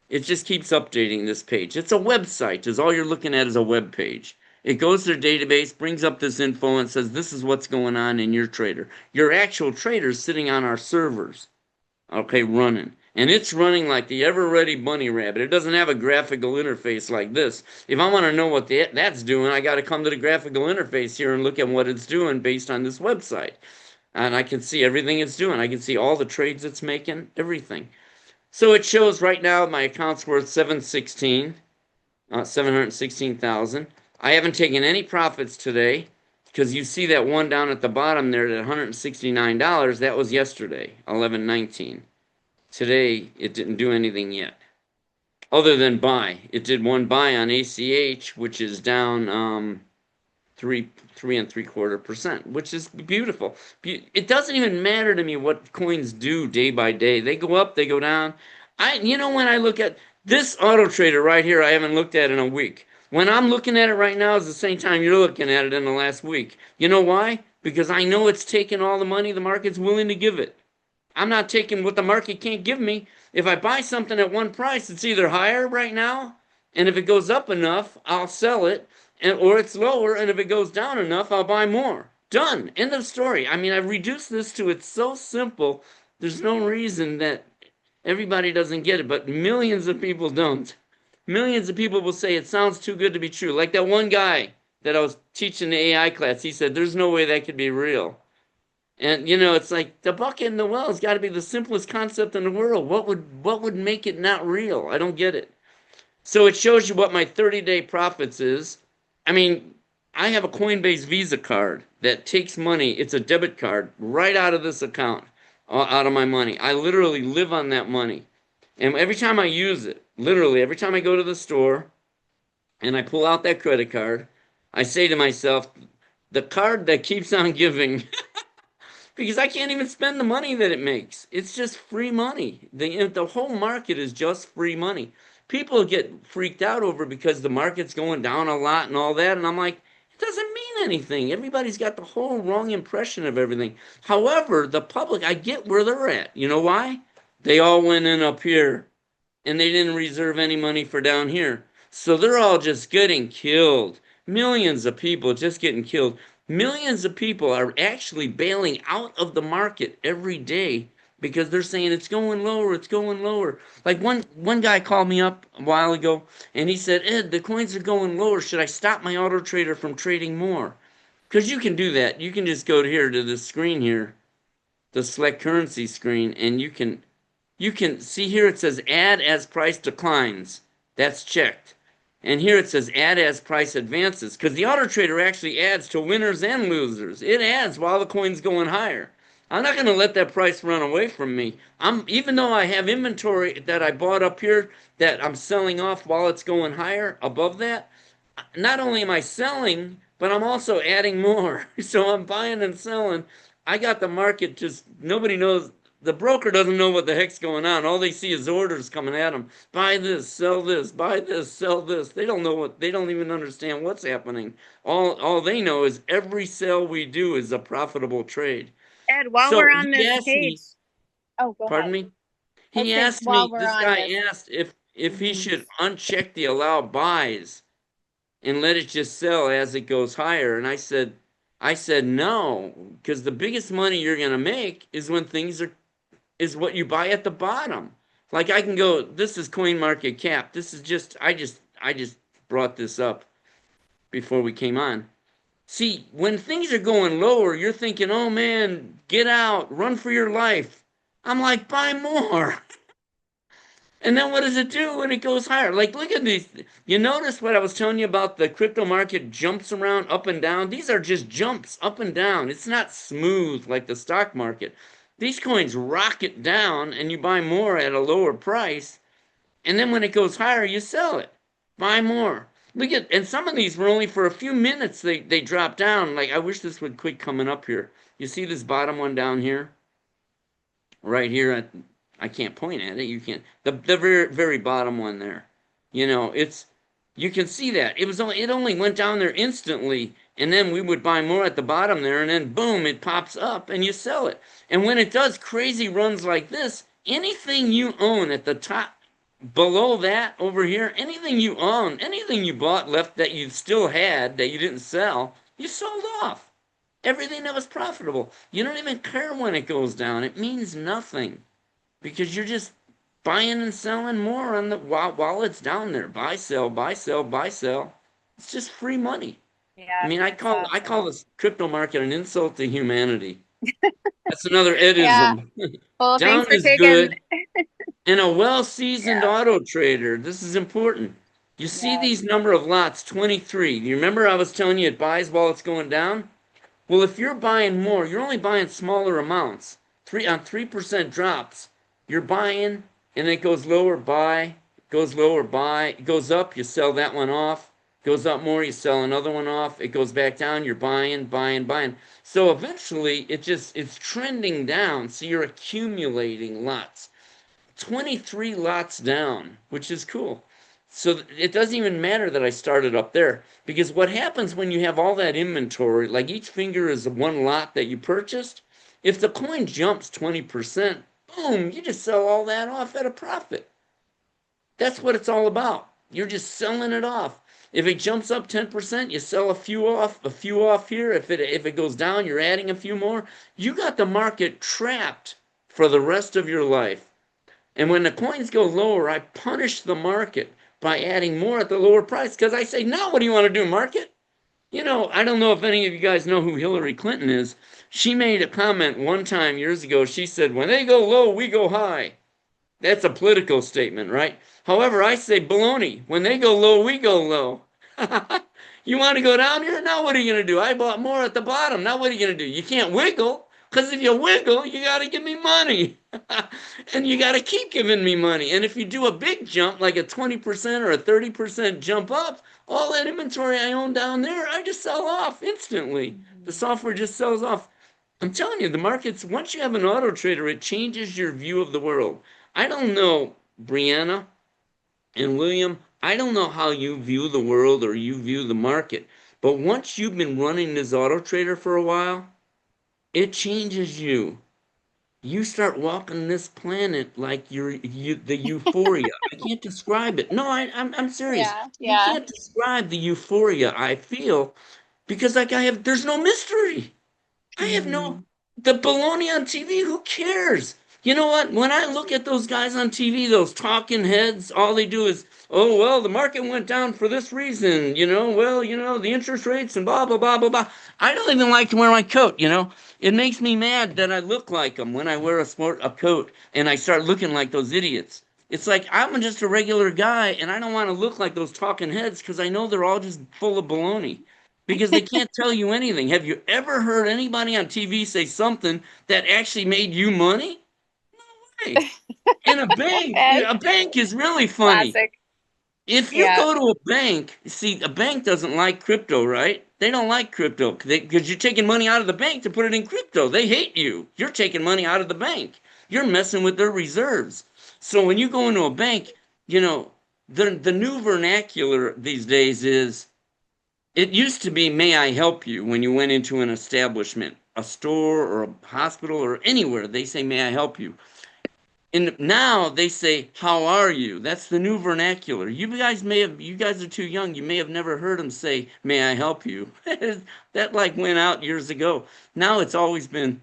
Speaker 2: It just keeps updating this page. It's a website. All you're looking at is a web page. It goes to their database, brings up this info, and says, this is what's going on in your trader. Your actual trader is sitting on our servers, okay, running. And it's running like the ever-ready bunny rabbit. It doesn't have a graphical interface like this. If I want to know what that's doing, I got to come to the graphical interface here and look at what it's doing based on this website. And I can see everything it's doing. I can see all the trades it's making, everything. So it shows right now my account's worth 716,000. I haven't taken any profits today because you see that one down at the bottom there at $169. That was yesterday, 11/19. Today, it didn't do anything yet, other than buy. It did one buy on ACH, which is down 3.75%, which is beautiful. It doesn't even matter to me what coins do day by day. They go up, they go down. When I look at this auto trader right here, I haven't looked at in a week. When I'm looking at it right now is the same time you're looking at it in the last week. You know why? Because I know it's taking all the money the market's willing to give it. I'm not taking what the market can't give me. If I buy something at one price, it's either higher right now, and if it goes up enough, I'll sell it, or it's lower, and if it goes down enough, I'll buy more. Done. End of story. I mean, I've reduced this to it's so simple. There's no reason that everybody doesn't get it, but millions of people don't. Millions of people will say it sounds too good to be true. Like that one guy that I was teaching the AI class, he said, there's no way that could be real. And it's like the bucket in the well has got to be the simplest concept in the world. What would make it not real? I don't get it. So it shows you what my 30-day profits is. I mean, I have a Coinbase Visa card that takes money. It's a debit card right out of this account, out of my money. I literally live on that money. And every time I use it, literally every time I go to the store and I pull out that credit card, I say to myself, the card that keeps on giving. Because I can't even spend the money that it makes. It's just free money. The whole market is just free money. people get freaked out over because the market's going down a lot and all that. And I'm like, it doesn't mean anything. Everybody's got the whole wrong impression of everything. However, the public, I get where they're at. You know why? They all went in up here and they didn't reserve any money for down here. So they're all just getting killed. Millions of people just getting killed. Millions of people are actually bailing out of the market every day because they're saying it's going lower, it's going lower. Like one guy called me up a while ago and he said, Ed, the coins are going lower. Should I stop my auto trader from trading more? Because you can do that. You can just go here to the screen here, the select currency screen, and you can see here it says add as price declines. That's checked. And here it says add as price advances, because the auto trader actually adds to winners and losers. It adds while the coin's going higher. I'm not going to let that price run away from me. Even though I have inventory that I bought up here that I'm selling off while it's going higher above that, not only am I selling, but I'm also adding more. So I'm buying and selling. I got the market just, nobody knows. The broker doesn't know what the heck's going on. All they see is orders coming at them. Buy this, sell this, buy this, sell this. They don't know what, they don't even understand what's happening. All they know is every sale we do is a profitable trade.
Speaker 4: Ed, while
Speaker 2: So
Speaker 4: we're on
Speaker 2: he
Speaker 4: this
Speaker 2: asked me,
Speaker 4: page, oh, go
Speaker 2: pardon
Speaker 4: ahead.
Speaker 2: me? He
Speaker 4: Okay,
Speaker 2: asked
Speaker 4: while
Speaker 2: me,
Speaker 4: we're
Speaker 2: this
Speaker 4: on
Speaker 2: guy
Speaker 4: this.
Speaker 2: asked if he should uncheck the allow buys and let it just sell as it goes higher. And I said no, because the biggest money you're gonna make is when things is what you buy at the bottom. Like I can go, this is coin market cap. This is just I just brought this up before we came on. See, when things are going lower, you're thinking, oh man, get out, run for your life. I'm like, buy more. And then what does it do when it goes higher? Like, look at these. You notice what I was telling you about the crypto market jumps around up and down? These are just jumps up and down. It's not smooth like the stock market. These coins rocket down and you buy more at a lower price. And then when it goes higher, you sell it. Buy more. Look at, and some of these were only for a few minutes they drop down. Like, I wish this would quit coming up here. You see this bottom one down here? Right here, I can't point at it. You can't. The very very bottom one there. You know, you can see that it only went down there instantly, and then we would buy more at the bottom there, and then boom, it pops up, and you sell it. And when it does crazy runs like this, anything you own at the top, below that over here, anything you own, anything you bought left that you still had that you didn't sell, you sold off. Everything that was profitable. You don't even care when it goes down. It means nothing because you're just buying and selling more on the while it's down there. Buy, sell, buy, sell, buy, sell. It's just free money.
Speaker 4: Yeah,
Speaker 2: I mean, I
Speaker 4: awesome.
Speaker 2: call this crypto market an insult to humanity. That's another
Speaker 1: Yeah.
Speaker 2: Edism.
Speaker 1: Well,
Speaker 2: Down
Speaker 1: thanks for
Speaker 2: is
Speaker 1: taking.
Speaker 2: good. And a well-seasoned
Speaker 1: Yeah.
Speaker 2: auto trader. This is important. You see
Speaker 1: Yeah.
Speaker 2: these number of lots, 23. You remember I was telling you it buys while it's going down? Well, if you're buying more, you're only buying smaller amounts. 3% drops. You're buying, and it goes lower, buy, goes lower, buy, it goes up, you sell that one off, goes up more, you sell another one off, it goes back down, you're buying, buying, buying. So eventually it's trending down, so you're accumulating lots. 23 lots down, which is cool. So it doesn't even matter that I started up there, because what happens when you have all that inventory, like each finger is one lot that you purchased, if the coin jumps 20%, boom, you just sell all that off at a profit. That's what it's all about. You're just selling it off. If it jumps up 10%, you sell a few off here. If it goes down, you're adding a few more. You got the market trapped for the rest of your life. And when the coins go lower, I punish the market by adding more at the lower price, because I say, now what do you want to do, market? You know, I don't know if any of you guys know who Hillary Clinton is. She made a comment one time years ago. She said, when they go low, we go high. That's a political statement, right? However, I say baloney. When they go low, we go low. You want to go down here? Now what are you going to do? I bought more at the bottom. Now what are you going to do? You can't wiggle, because if you wiggle, you got to give me money. And you got to keep giving me money. And if you do a big jump, like a 20% or a 30% jump up, all that inventory I own down there, I just sell off instantly. The software just sells off. I'm telling you, the markets, once you have an auto trader, it changes your view of the world. I don't know, Brianna, And William, I don't know how you view the world or you view the market, but once you've been running this auto trader for a while, it changes you. You start walking this planet like the euphoria. I can't describe it. No, I'm serious.
Speaker 1: Yeah,
Speaker 2: You
Speaker 1: yeah.
Speaker 2: can't describe the euphoria I feel because like there's no mystery. I have no,
Speaker 1: Mhm.
Speaker 2: the baloney on TV, who cares? You know what? When I look at those guys on TV, those talking heads, all they do is, oh, well, the market went down for this reason, well, the interest rates and blah, blah, blah, blah, blah. I don't even like to wear my coat. It makes me mad that I look like them when I wear a coat and I start looking like those idiots. It's like I'm just a regular guy and I don't want to look like those talking heads because I know they're all just full of baloney because they can't tell you anything. Have you ever heard anybody on TV say something that actually made you money? Hey, and
Speaker 1: Ed,
Speaker 2: a bank is really funny.
Speaker 1: classic.
Speaker 2: If you
Speaker 1: Yeah.
Speaker 2: go to a bank, see, a bank doesn't like crypto, right? They don't like crypto because you're taking money out of the bank to put it in crypto. They hate you. You're taking money out of the bank. You're messing with their reserves. So when you go into a bank, you know, the new vernacular these days is, it used to be, may I help you, when you went into an establishment, a store or a hospital or anywhere, they say, may I help you? And now they say, how are you? That's the new vernacular. You guys are too young. You may have never heard them say, may I help you? That like went out years ago. Now it's always been,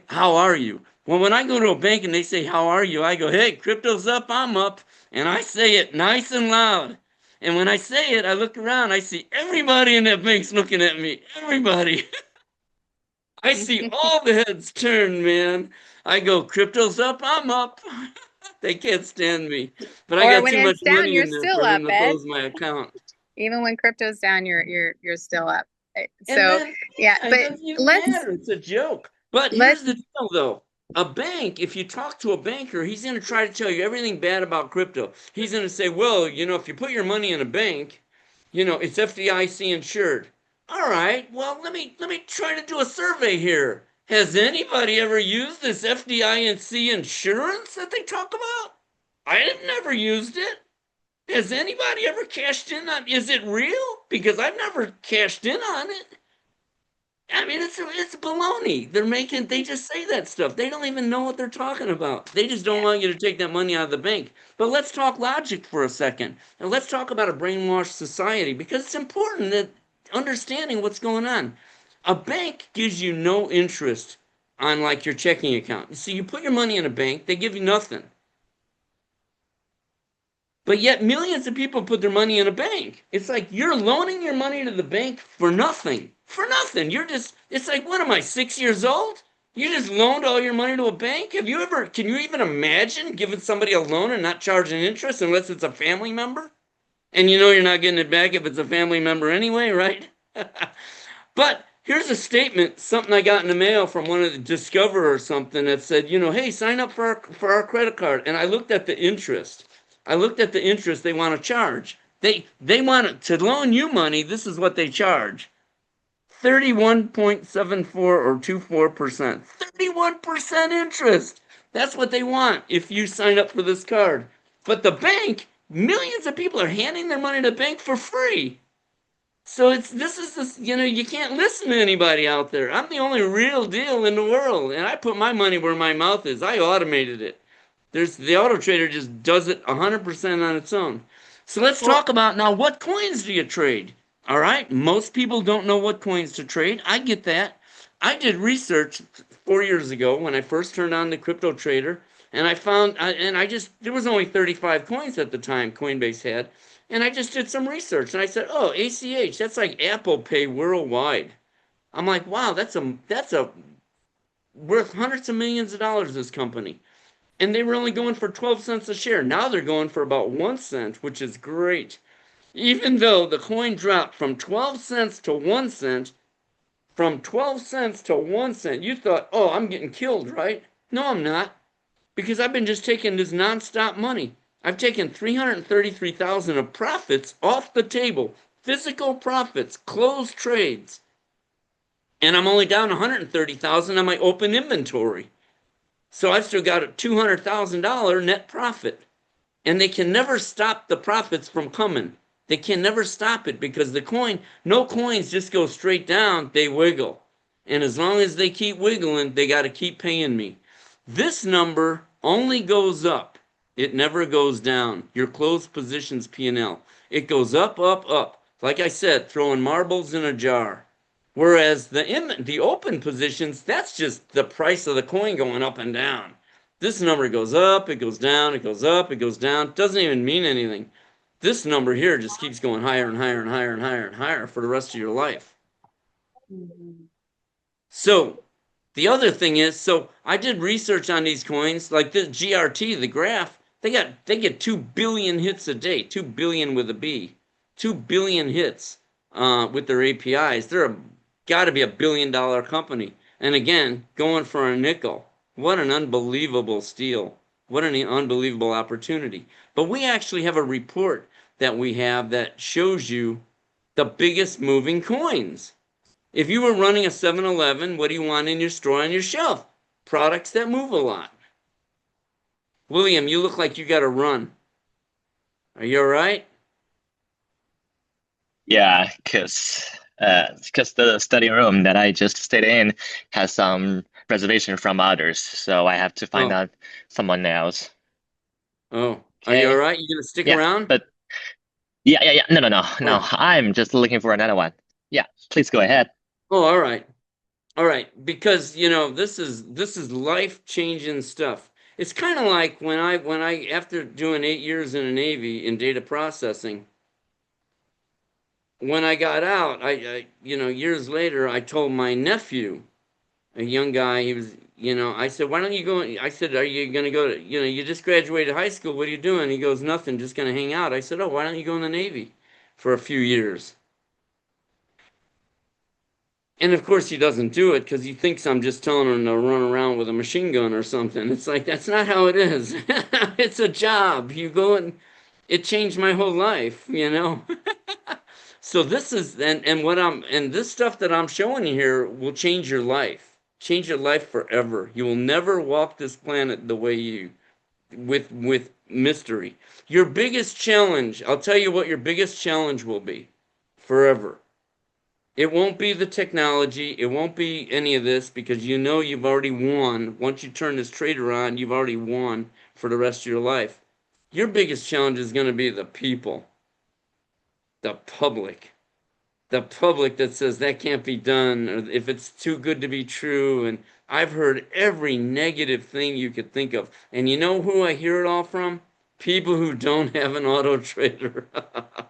Speaker 2: how are you? Well, when I go to a bank and they say, how are you? I go, hey, crypto's up, I'm up. And I say it nice and loud. And when I say it, I look around, I see everybody in that bank's looking at me. Everybody. I see all the heads turn, man. I go, crypto's up, I'm up. They can't stand me. But I
Speaker 1: Or
Speaker 2: got
Speaker 1: when
Speaker 2: too much
Speaker 1: it's down,
Speaker 2: money
Speaker 1: you're
Speaker 2: in there
Speaker 1: still
Speaker 2: for
Speaker 1: up,
Speaker 2: them to
Speaker 1: Ed.
Speaker 2: close my account.
Speaker 1: Even when crypto's down, you're still up.
Speaker 2: And
Speaker 1: So
Speaker 2: then,
Speaker 1: yeah,
Speaker 2: yeah, it
Speaker 1: but
Speaker 2: doesn't even
Speaker 1: let's
Speaker 2: matter. It's a joke. But
Speaker 1: let
Speaker 2: here's the deal, though. A bank, if you talk to a banker, he's going to try to tell you everything bad about crypto. He's going to say, well, if you put your money in a bank, it's FDIC insured. All right, well, let me try to do a survey here. Has anybody ever used this FDIC insurance that they talk about? I have never used it. Has anybody ever cashed in on? Is it real? Because I've never cashed in on it. I mean, it's baloney. They just say that stuff. They don't even know what they're talking about. They just don't
Speaker 1: yeah.
Speaker 2: want you to take that money out of the bank. But let's talk logic for a second. And let's talk about a brainwashed society because it's important that understanding what's going on. A bank gives you no interest on like your checking account. See, you put your money in a bank, they give you nothing. But yet millions of people put their money in a bank. It's like you're loaning your money to the bank for nothing. For nothing. It's like, what am I, 6 years old? You just loaned all your money to a bank? Can you even imagine giving somebody a loan and not charging interest unless it's a family member? And you're not getting it back if it's a family member anyway, right? But here's a statement, something I got in the mail from one of the Discover or something that said, hey, sign up for our credit card. And I looked at the interest. They want to charge. They want to loan you money. This is what they charge. 31.74 or 24%. 31% interest. That's what they want if you sign up for this card. But the bank, millions of people are handing their money to the bank for free. So you can't listen to anybody out there. I'm the only real deal in the world, and I put my money where my mouth is. I automated it. The AutoTrader just does it 100% on its own. So let's
Speaker 1: Well,
Speaker 2: talk about now, what coins do you trade? All right, most people don't know what coins to trade. I get that. I did research 4 years ago when I first turned on the crypto trader, and I found, and I just, there was only 35 coins at the time Coinbase had, and I just did some research, and I said, oh, ACH, that's like Apple Pay worldwide. I'm like, wow, that's a worth hundreds of millions of dollars, this company. And they were only going for 12 cents a share. Now they're going for about 1 cent, which is great. Even though the coin dropped from 12 cents to 1 cent, you thought, oh, I'm getting killed, right? No, I'm not. Because I've been just taking this nonstop money. I've taken 333,000 of profits off the table. Physical profits, closed trades. And I'm only down 130,000 on my open inventory. So I've still got a $200,000 net profit. and they can never stop the profits from coming. They can never stop it because no coins just go straight down, they wiggle. And as long as they keep wiggling, they got to keep paying me. This number only goes up. It never goes down. Your closed positions P&L. It goes up, up, up. Like I said, throwing marbles in a jar. Whereas the open positions, that's just the price of the coin going up and down. This number goes up, it goes down, it goes up, it goes down. Doesn't even mean anything. This number here just keeps going higher and higher and higher and higher and higher for the rest of your life.
Speaker 1: Mhm.
Speaker 2: So the other thing is, so I did research on these coins, like the GRT, the graph, they get 2 billion hits a day, 2 billion with a B, 2 billion hits with their APIs. They're got to be $1 billion company. And again, going for a nickel. What an unbelievable steal. What an unbelievable opportunity. But we actually have a report that we have that shows you the biggest moving coins. If you were running a 7-Eleven, what do you want in your store on your shelf? Products that move a lot. William, you look like you got to run. Are you all right?
Speaker 3: Yeah, because the study room that I just stayed in has some reservation from others, so I have to find out someone else.
Speaker 2: Oh, are you all right? You gonna stick around?
Speaker 3: But yeah. No. I'm just looking for another one. Yeah, please go ahead.
Speaker 2: Oh, all right. All right, because this is life-changing stuff. It's kind of like when I after doing 8 years in the Navy in data processing, when I got out, I years later, I told my nephew, a young guy, he was, I said, why don't you go? I said, are you going to go to, you just graduated high school. What are you doing? He goes, nothing, just going to hang out. I said, oh, why don't you go in the Navy for a few years? And of course he doesn't do it because he thinks I'm just telling him to run around with a machine gun or something. It's like, that's not how it is. It's a job. You go and it changed my whole life. So this is and this stuff that I'm showing you here will change your life. Change your life forever. You will never walk this planet the way you with mystery. Your biggest challenge, I'll tell you what your biggest challenge will be forever. It won't be the technology. It won't be any of this because you've already won. Once you turn this trader on, you've already won for the rest of your life. Your biggest challenge is going to be the people, the public. The public that says that can't be done, or if it's too good to be true. And I've heard every negative thing you could think of. And you know who I hear it all from? People who don't have an auto trader.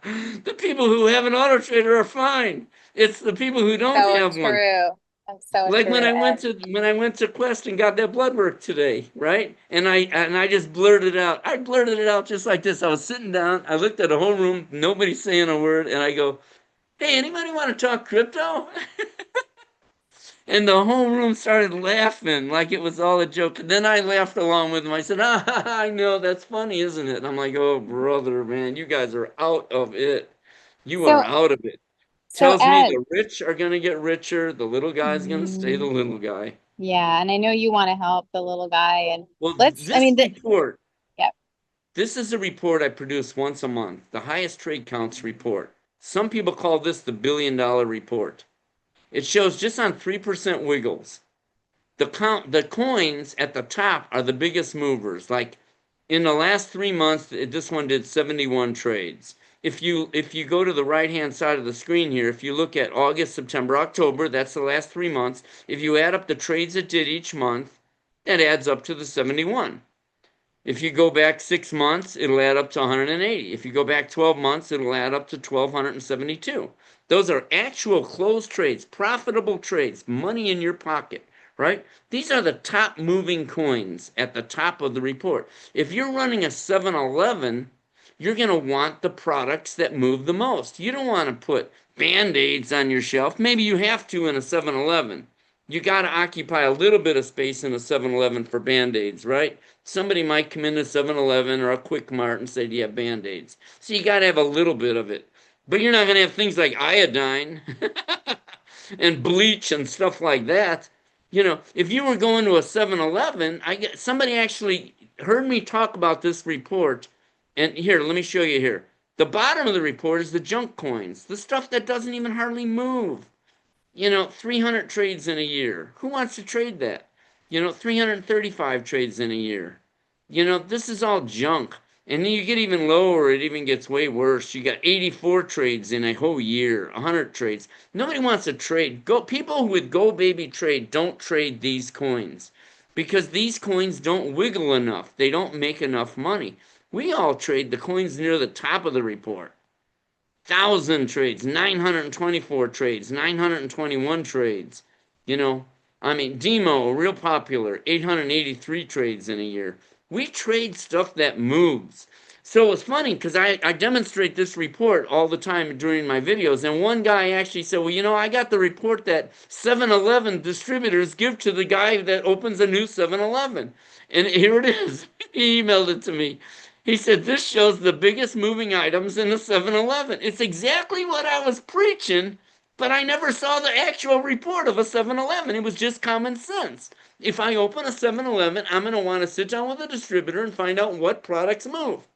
Speaker 2: The people who have an auto trader are fine. It's the people who don't have one.
Speaker 1: That's so
Speaker 2: Like
Speaker 1: true,
Speaker 2: when I went
Speaker 1: Ed.
Speaker 2: to Quest and got that blood work today, right? And I just blurted it out. I blurted it out just like this. I was sitting down. I looked at the whole room. Nobody's saying a word, and I go, "Hey, anybody want to talk crypto?" And the whole room started laughing like it was all a joke. And then I laughed along with them. I said, I know, that's funny, isn't it? And I'm like, oh, brother, man, you guys are out of it. You are out of it.
Speaker 1: So
Speaker 2: Tells me
Speaker 1: Ed,
Speaker 2: the rich are going to get richer. The little guy's going to stay the
Speaker 1: mhm,
Speaker 2: little guy.
Speaker 1: yeah, and I know you want to help the little guy, and
Speaker 2: Well,
Speaker 1: I mean, yeah.
Speaker 2: this is a report I produce once a month, the highest trade counts report. Some people call this the $1 billion report. It shows just on 3% wiggles. The coins at the top are the biggest movers. Like in the last 3 months, this one did 71 trades. If you go to the right-hand side of the screen here, if you look at August, September, October, that's the last 3 months. If you add up the trades it did each month, that adds up to the 71. If you go back 6 months, it'll add up to 180. If you go back 12 months, it'll add up to 1,272. Those are actual closed trades, profitable trades, money in your pocket, right? These are the top moving coins at the top of the report. If you're running a 7-Eleven, you're going to want the products that move the most. You don't want to put Band-Aids on your shelf. Maybe you have to in a 7-Eleven. You got to occupy a little bit of space in a 7-Eleven for Band-Aids, right? Somebody might come into 7-Eleven or a Quick Mart and say, do you have Band-Aids? So you got to have a little bit of it. But you're not going to have things like iodine and bleach and stuff like that. If you were going to a 7-Eleven, somebody actually heard me talk about this report And here, let me show you here. The bottom of the report is the junk coins, the stuff that doesn't even hardly move. 300 trades in a year. Who wants to trade that? 335 trades in a year. This is all junk. And then you get even lower, it even gets way worse. You got 84 trades in a whole year, 100 trades. Nobody wants to trade. People with GoBabyTrade don't trade these coins because these coins don't wiggle enough. They don't make enough money. We all trade the coins near the top of the report. 1,000 trades, 924 trades, 921 trades. Demo, real popular, 883 trades in a year. We trade stuff that moves. So it's funny because I demonstrate this report all the time during my videos. And one guy actually said, well, I got the report that 7-Eleven distributors give to the guy that opens a new 7-Eleven. And here it is. He emailed it to me. He said, this shows the biggest moving items in the 7-Eleven. It's exactly what I was preaching, but I never saw the actual report of a 7-Eleven. It was just common sense. If I open a 7-Eleven, I'm going to want to sit down with a distributor and find out what products move.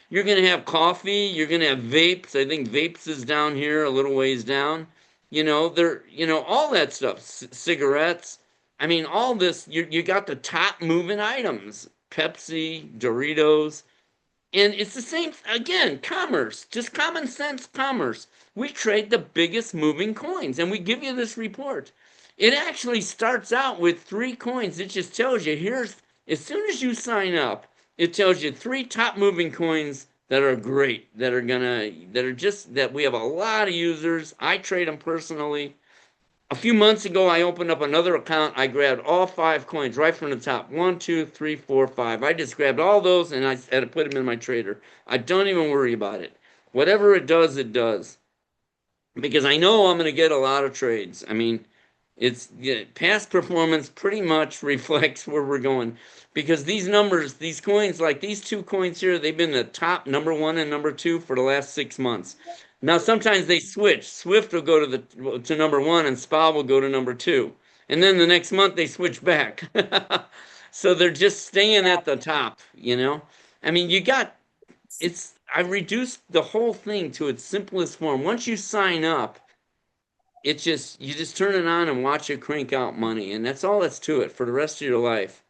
Speaker 2: You're going to have coffee. You're going to have vapes. I think vapes is down here a little ways down. All that stuff. Cigarettes. All this, you got the top moving items. Pepsi, Doritos. And it's the same, again, commerce, just common sense commerce. We trade the biggest moving coins, and we give you this report. It actually starts out with 3 coins. It just tells you, as soon as you sign up, it tells you 3 top moving coins that are great, that we have a lot of users. I trade them personally. A few months ago, I opened up another account. I grabbed all 5 coins right from the top. 1, 2, 3, 4, 5. I just grabbed all those and I had to put them in my trader. I don't even worry about it. Whatever it does, it does. Because I know I'm going to get a lot of trades. Past performance pretty much reflects where we're going. Because these numbers, these coins, like these 2 coins here, they've been the top number 1 and number 2 for the last 6 months. Now, sometimes they switch. Swift will go to number 1 and SPA will go to number 2. And then the next month they switch back. So they're just staying at the top, I reduced the whole thing to its simplest form. Once you sign up, you just turn it on and watch it crank out money. And that's all that's to it for the rest of your life.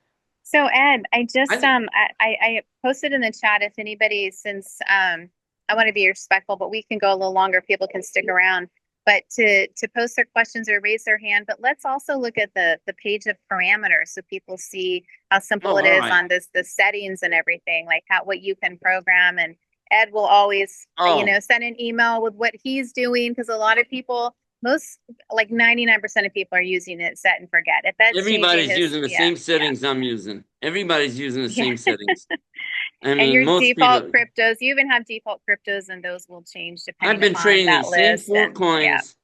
Speaker 1: So Ed, I posted in the chat if anybody, since I want to be respectful, but we can go a little longer. People can stick around, but to post their questions or raise their hand. But let's also look at the page of parameters so people see how simple it is on the settings and everything, like what you can program. And Ed will always send an email with what he's doing, because a lot of people, like 99% of people are using it set and forget. If that's
Speaker 2: everybody's using the same settings I'm using. Everybody's using the same settings.
Speaker 1: And your default cryptos, you even have default cryptos, and those will change depending.
Speaker 2: I've been trading these same 4 coins,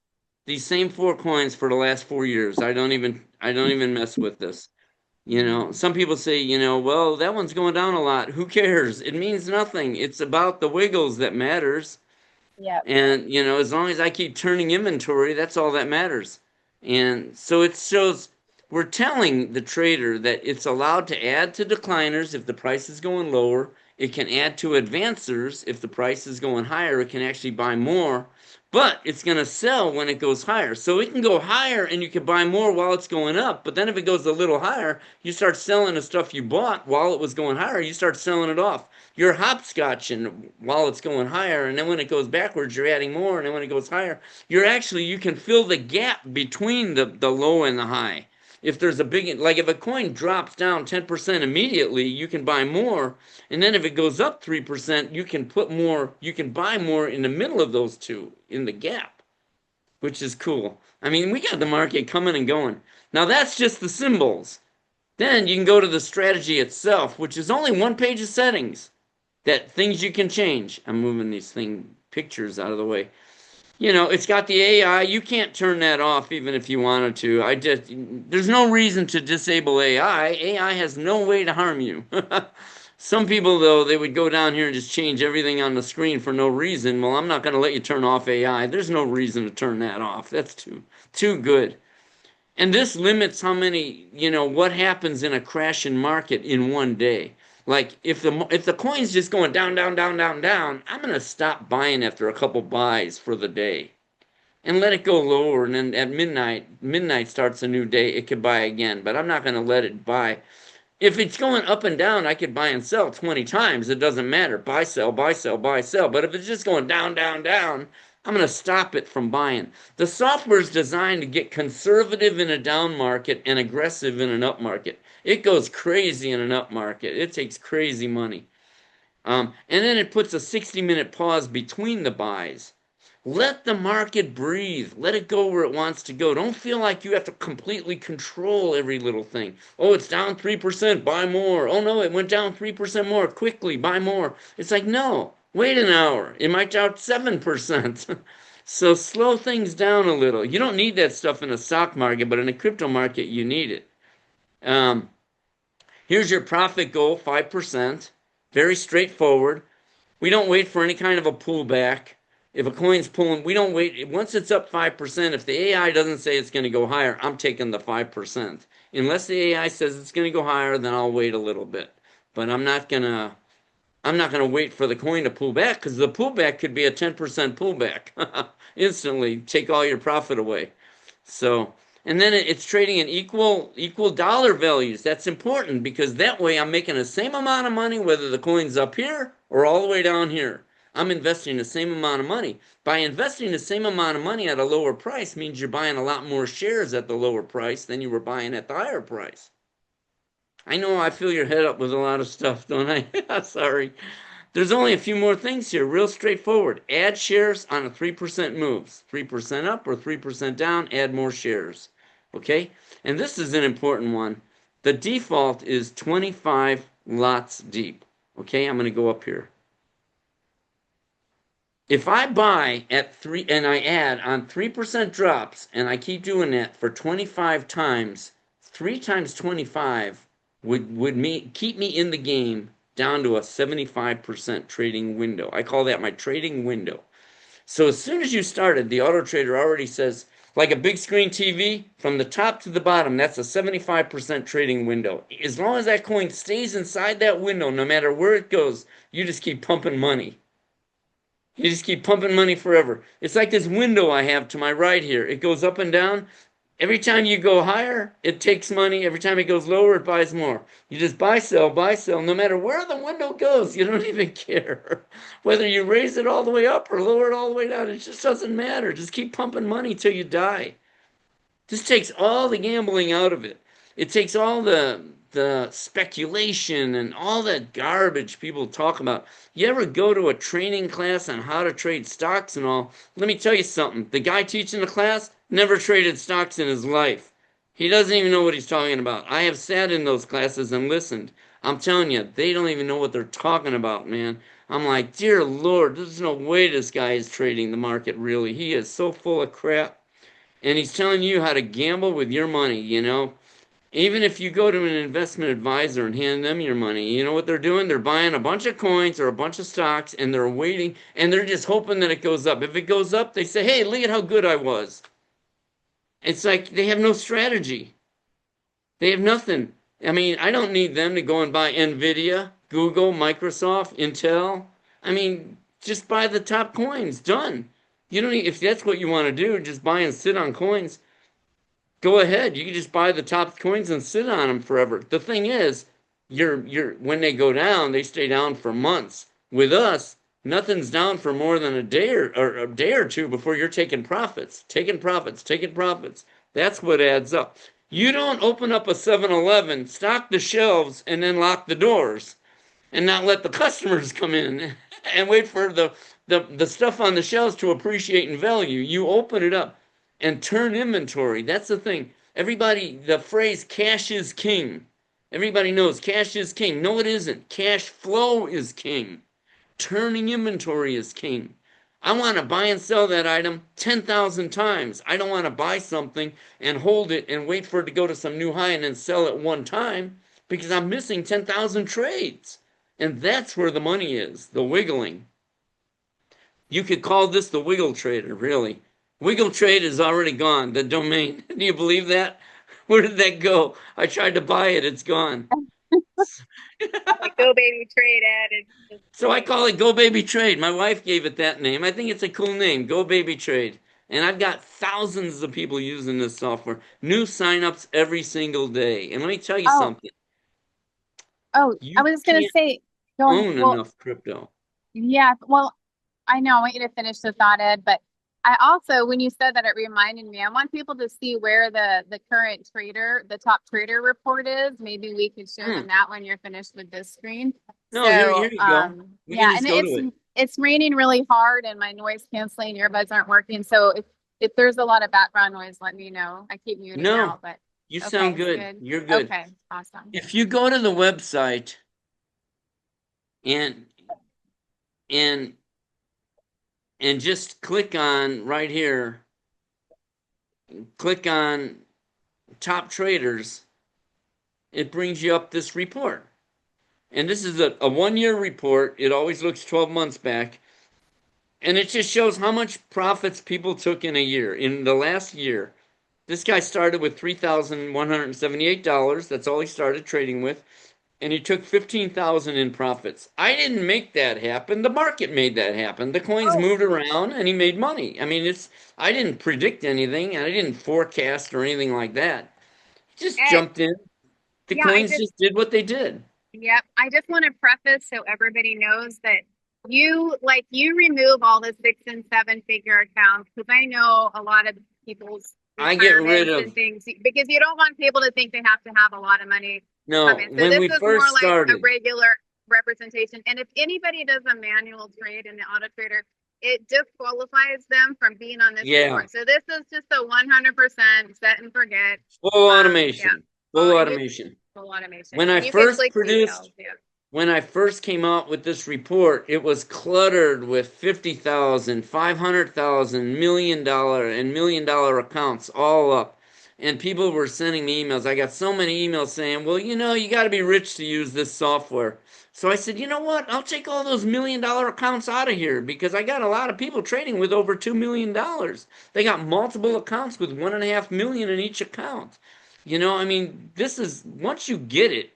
Speaker 2: these same 4 coins for the last 4 years. I don't even mess with this. Some people say, well, that one's going down a lot. Who cares? It means nothing. It's about the wiggles that matters.
Speaker 1: Yeah.
Speaker 2: And, as long as I keep turning inventory, that's all that matters. And so it shows, we're telling the trader that it's allowed to add to decliners if the price is going lower. It can add to advancers if the price is going higher. It can actually buy more, but it's going to sell when it goes higher. So it can go higher and you can buy more while it's going up. But then if it goes a little higher, you start selling the stuff you bought while it was going higher. You start selling it off. You're hopscotching while it's going higher. And then when it goes backwards, you're adding more. And then when it goes higher, you can fill the gap between the low and the high. If there's a big, like if a coin drops down 10% immediately, you can buy more. And then if it goes up 3%, you can buy more in the middle of those two, in the gap, which is cool. We got the market coming and going. Now that's just the symbols. Then you can go to the strategy itself, which is only 1 page of settings, things you can change. I'm moving these pictures out of the way. It's got the AI. You can't turn that off even if you wanted to. There's no reason to disable AI. AI has no way to harm you. Some people, though, they would go down here and just change everything on the screen for no reason. Well, I'm not going to let you turn off AI. There's no reason to turn that off. That's too good. And this limits how many, what happens in a crashing market in one day. Like if the coin's just going down, down, down, down, down, I'm gonna stop buying after a couple buys for the day and let it go lower. And then at midnight starts a new day. It could buy again, but I'm not gonna let it buy. If it's going up and down, I could buy and sell 20 times. It doesn't matter. Buy, sell, buy, sell, buy, sell. But if it's just going down, down, down, I'm going to stop it from buying. The software is designed to get conservative in a down market and aggressive in an up market. It goes crazy in an up market. It takes crazy money. And then it puts a 60-minute pause between the buys. Let the market breathe. Let it go where it wants to go. Don't feel like you have to completely control every little thing. Oh, it's down 3%, buy more. Oh, no, it went down 3% more. Quickly, buy more. It's like, no, wait an hour. It might down 7%. So slow things down a little. You don't need that stuff in a stock market, but in a crypto market, you need it. Here's your profit goal, 5%. Very straightforward. We don't wait for any kind of a pullback. If a coin's pulling, we don't wait. Once it's up 5%, if the AI doesn't say it's going to go higher, I'm taking the 5%. Unless the AI says it's going to go higher, then I'll wait a little bit. But I'm not going to wait for the coin to pull back, because the pullback could be a 10% pullback. Instantly take all your profit away. So, and then it's trading in equal dollar values. That's important, because that way I'm making the same amount of money whether the coin's up here or all the way down here. I'm investing the same amount of money. By investing the same amount of money at a lower price means you're buying a lot more shares at the lower price than you were buying at the higher price. I know I fill your head up with a lot of stuff, don't I? Sorry. There's only a few more things here, real straightforward. Add shares on a 3% moves. 3% up or 3% down, add more shares. Okay? And this is an important one. The default is 25 lots deep. Okay, I'm going to go up here. If I buy at 3 and I add on 3% drops and I keep doing that for 25 times, 3 times 25 would keep me in the game down to a 75% trading window. I call that my trading window. So as soon as you started, the AutoTrader already says, like a big screen TV, from the top to the bottom, that's a 75% trading window. As long as that coin stays inside that window, no matter where it goes, you just keep pumping money. You just keep pumping money forever. It's like this window I have to my right here. It goes up and down. Every time you go higher, it takes money. Every time it goes lower, it buys more. You just buy, sell, no matter where the window goes. You don't even care. Whether you raise it all the way up or lower it all the way down, it just doesn't matter. Just keep pumping money till you die. This takes all the gambling out of it. It takes all the speculation and all that garbage people talk about. You ever go to a training class on how to trade stocks and all? Let me tell you something. The guy teaching the class never traded stocks in his life. He doesn't even know what he's talking about. I have sat in those classes and listened. I'm telling you, they don't even know what they're talking about, man. I'm like, dear Lord, there's no way this guy is trading the market, really. He is so full of crap. And he's telling you how to gamble with your money, you know. Even if you go to an investment advisor and hand them your money, you know what they're doing? They're buying a bunch of coins or a bunch of stocks, and they're waiting, and they're just hoping that it goes up. If it goes up, they say, hey, look at how good I was. It's like they have no strategy. They have nothing. I mean, I don't need them to go and buy NVIDIA, Google, Microsoft, Intel. I mean, just buy the top coins. Done. You don't need, if that's what you want to do, just buy and sit on coins. Go ahead. You can just buy the top coins and sit on them forever. The thing is, when they go down, they stay down for months. With us, nothing's down for more than a day or two before you're taking profits. Taking profits. That's what adds up. You don't open up a 7-Eleven, stock the shelves, and then lock the doors and not let the customers come in and wait for the stuff on the shelves to appreciate in value. You open it up and turn inventory. That's the thing. Everybody, the phrase cash is king. Everybody knows cash is king. No, it isn't. Cash flow is king. Turning inventory is king. I want to buy and sell that item 10,000 times. I don't want to buy something and hold it and wait for it to go to some new high and then sell it one time, because I'm missing 10,000 trades. And that's where the money is, the wiggling. You could call this the wiggle trader, really. Wiggle trade is already gone, the domain. Do you believe that? Where did that go? I tried to buy it, it's gone.
Speaker 1: Like GoBabyTrade Ed. It's
Speaker 2: So I
Speaker 1: great.
Speaker 2: call it Go Baby Trade. My wife gave it that name. I think it's a cool name, Go Baby Trade. And I've got thousands of people using this software. New signups every single day. And let me tell you
Speaker 1: Oh,
Speaker 2: something.
Speaker 1: I
Speaker 2: You
Speaker 1: was gonna
Speaker 2: can't
Speaker 1: say, go ahead.
Speaker 2: own
Speaker 1: Well,
Speaker 2: enough crypto.
Speaker 1: yeah, well, I know, I want you to finish the thought, Ed, but I also, when you said that, it reminded me, I want people to see where the current trader, the top trader report is. Maybe we could show
Speaker 2: Hmm.
Speaker 1: them that when you're finished with this screen.
Speaker 2: No, here
Speaker 1: So,
Speaker 2: you go. We can
Speaker 1: yeah,
Speaker 2: just
Speaker 1: and
Speaker 2: go to it.
Speaker 1: it's raining really hard and my noise canceling earbuds aren't working. So if there's a lot of background noise, let me know. I keep muting
Speaker 2: No,
Speaker 1: out, but
Speaker 2: you
Speaker 1: okay,
Speaker 2: sound good.
Speaker 1: good.
Speaker 2: You're good.
Speaker 1: Okay, awesome.
Speaker 2: If you go to the website and and and just click on right here, click on top traders, it brings you up this report. And this is a 1 year report. It always looks 12 months back. And it just shows how much profits people took in a year. In the last year, this guy started with $3,178. That's all he started trading with. And he took 15,000 in profits. I didn't make that happen. The market made that happen. The coins
Speaker 1: Oh,
Speaker 2: moved around and he made money. I mean, I didn't predict anything and I didn't forecast or anything like that. Just
Speaker 1: Ed,
Speaker 2: jumped in. The
Speaker 1: yeah,
Speaker 2: coins just did what they did.
Speaker 1: yep. I just want to preface so everybody knows that you remove all the 6 and 7 figure accounts because I know a lot of people's
Speaker 2: I get rid
Speaker 1: retirements
Speaker 2: of
Speaker 1: and things because you don't want people to think they have to have a lot of money come
Speaker 2: No,
Speaker 1: in. So
Speaker 2: when
Speaker 1: this
Speaker 2: we
Speaker 1: is more
Speaker 2: first
Speaker 1: like a
Speaker 2: started.
Speaker 1: regular representation. And if anybody does a manual trade in the AutoTrader, it disqualifies them from being on this
Speaker 2: Yeah,
Speaker 1: report. So this is just a 100% set and forget.
Speaker 2: full
Speaker 1: Yeah.
Speaker 2: automation. Full
Speaker 1: Well, and you
Speaker 2: automation.
Speaker 1: full automation,
Speaker 2: When I
Speaker 1: and you can
Speaker 2: first
Speaker 1: click
Speaker 2: produced
Speaker 1: details. Yeah.
Speaker 2: when I first came out with this report, it was cluttered with 50,000, 500,000, $1 million and $1 million accounts all up. And people were sending me emails. I got so many emails saying, well, you got to be rich to use this software. So I said, you know what? I'll take all those $1 million accounts out of here because I got a lot of people trading with over $2 million. They got multiple accounts with 1.5 million in each account. I mean, this is once you get it,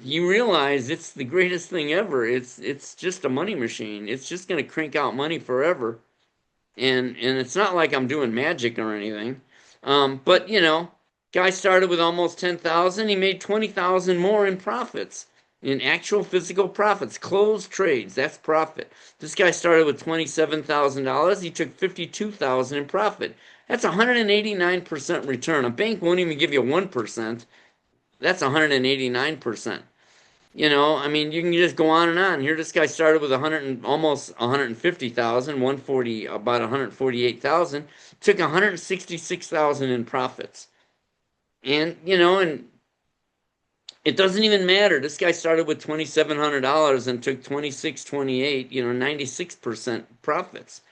Speaker 2: you realize it's the greatest thing ever. It's just a money machine. It's just going to crank out money forever. And it's not like I'm doing magic or anything. But guy started with almost 10,000. He made 20,000 more in profits, in actual physical profits, closed trades. That's profit. This guy started with $27,000. He took 52,000 in profit. That's 189% return. A bank won't even give you 1%. That's 189%. I mean, you can just go on and on. Here, this guy started with 100 and almost 150,000, 140, about 148,000, took 166,000 in profits. And it doesn't even matter. This guy started with $2,700 and took 26, 28, 96% profits.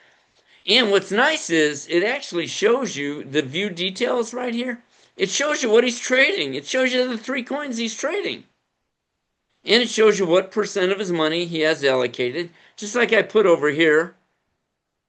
Speaker 2: And what's nice is it actually shows you the view details right here. It shows you what he's trading. It shows you the 3 coins he's trading. And it shows you what percent of his money he has allocated. Just like I put over here,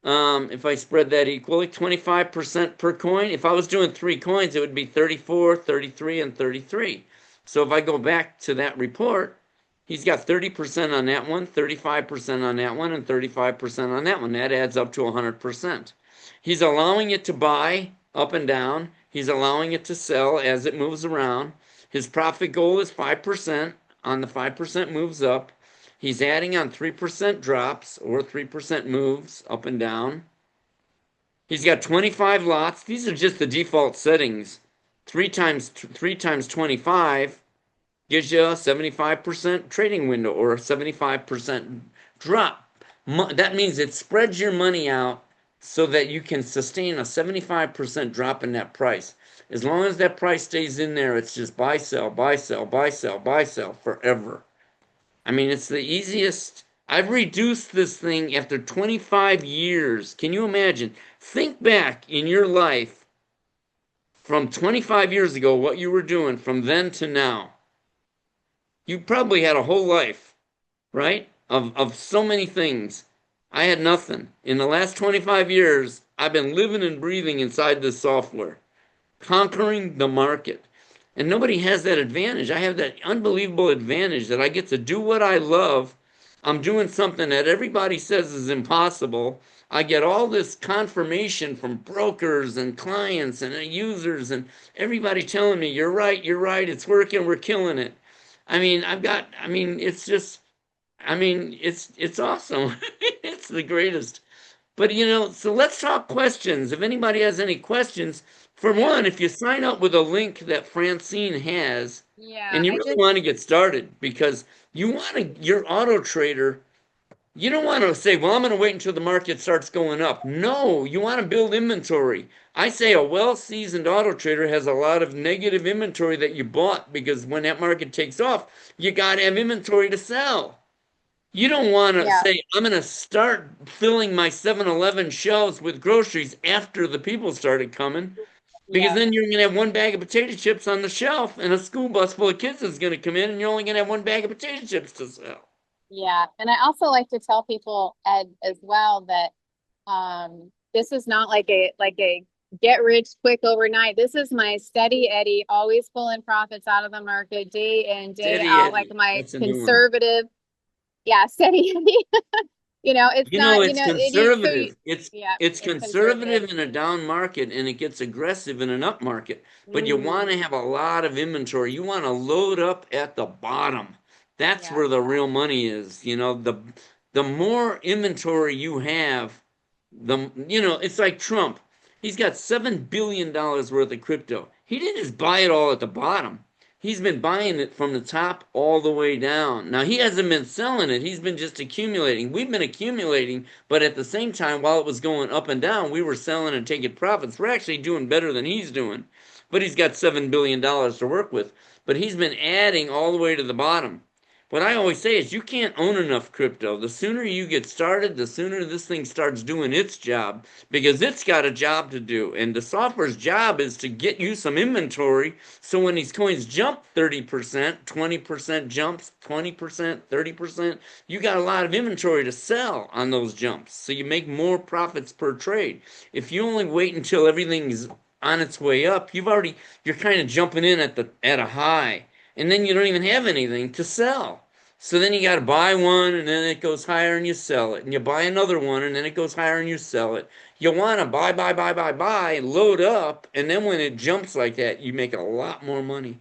Speaker 2: if I spread that equally, 25% per coin. If I was doing 3 coins, it would be 34, 33, and 33. So if I go back to that report, he's got 30% on that one, 35% on that one, and 35% on that one. That adds up to 100%. He's allowing it to buy up and down. He's allowing it to sell as it moves around. His profit goal is 5%. On the 5% moves up. He's adding on 3% drops or 3% moves up and down. He's got 25 lots. These are just the default settings. 3 times 25 gives you a 75% trading window or a 75% drop. That means it spreads your money out so that you can sustain a 75% drop in that price. As long as that price stays in there, it's just buy, sell, buy, sell, buy, sell, buy, sell forever. I mean, it's the easiest. I've reduced this thing after 25 years. Can you imagine? Think back in your life from 25 years ago, what you were doing from then to now. You probably had a whole life, right? Of so many things. I had nothing. In the last 25 years, I've been living and breathing inside this software, conquering the market. And nobody has that advantage. I have that unbelievable advantage that I get to do what I love. I'm doing something that everybody says is impossible. I get all this confirmation from brokers and clients and users and everybody telling me, you're right, it's working, we're killing it. It's just, it's awesome. It's the greatest. But so let's talk questions. If anybody has any questions, for one, if you sign up with a link that Francine has,
Speaker 1: Yeah,
Speaker 2: and you
Speaker 1: I
Speaker 2: really
Speaker 1: just
Speaker 2: want to get started, because your auto trader, you don't want to say, well, I'm going to wait until the market starts going up. No, you want to build inventory. I say a well-seasoned auto trader has a lot of negative inventory that you bought because when that market takes off, you got to have inventory to sell. You don't want to
Speaker 1: yeah.
Speaker 2: say, I'm going to start filling my 7-Eleven shelves with groceries after the people started coming, because
Speaker 1: Yeah.
Speaker 2: then you're going to have one bag of potato chips on the shelf, and a school bus full of kids is going to come in, and you're only going to have one bag of potato chips to sell.
Speaker 1: Yeah. And I also like to tell people, Ed, as well, that this is not like a get rich quick overnight. This is my steady Eddie, always pulling profits out of the market day in, day
Speaker 2: Steady
Speaker 1: out, like
Speaker 2: Eddie.
Speaker 1: my
Speaker 2: That's a new one.
Speaker 1: conservative, yeah, steady Eddie. It's not,
Speaker 2: It's conservative. It's
Speaker 1: it's
Speaker 2: conservative
Speaker 1: conservative.
Speaker 2: in a down market, and it gets aggressive in an up market. But you want
Speaker 1: Mm,
Speaker 2: to have a lot of inventory. You want to load up at the bottom. That's
Speaker 1: yeah.
Speaker 2: where the real money is. The more inventory you have, it's like Trump. He's got $7 billion worth of crypto. He didn't just buy it all at the bottom. He's been buying it from the top all the way down. Now, he hasn't been selling it. He's been just accumulating. We've been accumulating, but at the same time, while it was going up and down, we were selling and taking profits. We're actually doing better than he's doing. But he's got $7 billion to work with. But he's been adding all the way to the bottom. What I always say is you can't own enough crypto. The sooner you get started, the sooner this thing starts doing its job, because it's got a job to do. And the software's job is to get you some inventory, so when these coins jump 30%, 20% jumps, 20%, 30%, you got a lot of inventory to sell on those jumps. So you make more profits per trade. If you only wait until everything's on its way up, you're kind of jumping in at a high, and then you don't even have anything to sell. So then you got to buy one, and then it goes higher and you sell it. And you buy another one, and then it goes higher and you sell it. You want to buy, load up, and then when it jumps like that, you make a lot more money.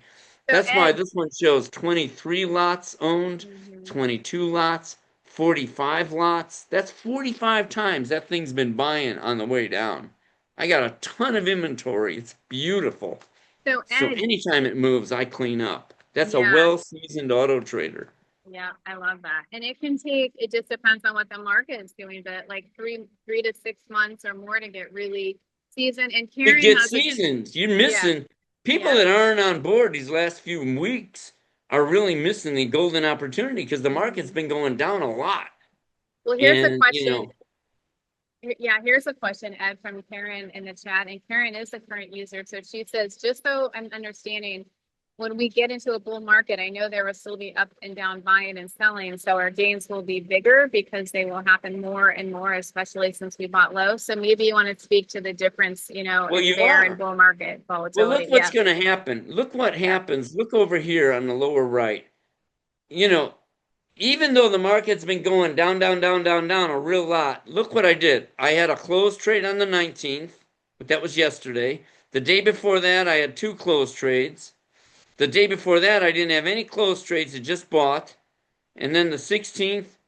Speaker 1: So
Speaker 2: That's why
Speaker 1: Ed,
Speaker 2: this one shows 23 lots owned,
Speaker 1: mhm.
Speaker 2: 22 lots, 45 lots. That's 45 times that thing's been buying on the way down. I got a ton of inventory. It's beautiful.
Speaker 1: So
Speaker 2: So
Speaker 1: Ed,
Speaker 2: anytime it moves, I clean up. That's a
Speaker 1: yeah.
Speaker 2: well-seasoned auto trader.
Speaker 1: Yeah, I love that. And it just depends on what the market is doing, but like three to 6 months or more to get really seasoned. And
Speaker 2: To
Speaker 1: Karen
Speaker 2: get
Speaker 1: has a,
Speaker 2: seasoned, you're
Speaker 1: yeah,
Speaker 2: missing people
Speaker 1: yeah.
Speaker 2: that aren't on board these last few weeks are really missing the golden opportunity because the market's
Speaker 1: Mhm.
Speaker 2: been going down a lot.
Speaker 1: Well, here's a
Speaker 2: And,
Speaker 1: question. Yeah, here's a question, Ed, from Karen in the chat. And Karen is a current user. So she says, just so I'm understanding, when we get into a bull market, I know there will still be up and down buying and selling. So our gains will be bigger because they will happen more and more, especially since we bought low. So maybe you want to speak to the difference,
Speaker 2: well,
Speaker 1: in
Speaker 2: you
Speaker 1: bear and
Speaker 2: are.
Speaker 1: bull market
Speaker 2: Well, look
Speaker 1: volatility.
Speaker 2: what's
Speaker 1: Yeah.
Speaker 2: going to happen. Look what
Speaker 1: Yeah.
Speaker 2: happens. Look over here on the lower right. You know, even though the market's been going down, down, down, down, down a real lot, look what I did. I had a closed trade on the 19th, but that was yesterday. The day before that, I had two closed trades. The day before that, I didn't have any closed trades. It just bought. And then the 16th,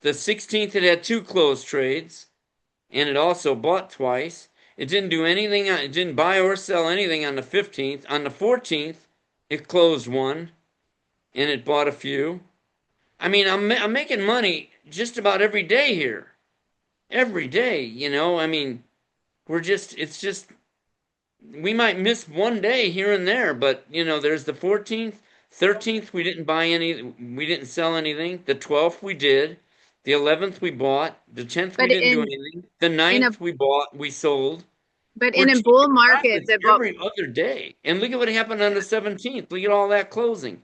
Speaker 2: it had two closed trades, and it also bought twice. It didn't do anything. It didn't buy or sell anything on the 15th. On the 14th, it closed one, and it bought a few. I'm making money just about every day here. Every day, it's just we might miss one day here and there, but there's the 14th, 13th we didn't sell anything. The 12th we did. The 11th we bought. The 10th we
Speaker 1: But
Speaker 2: didn't do anything. The
Speaker 1: in a,
Speaker 2: 9th we bought, we sold. We're
Speaker 1: in a bull
Speaker 2: taking
Speaker 1: market,
Speaker 2: profits every other day. And look at what happened on the 17th. Look at all that closing.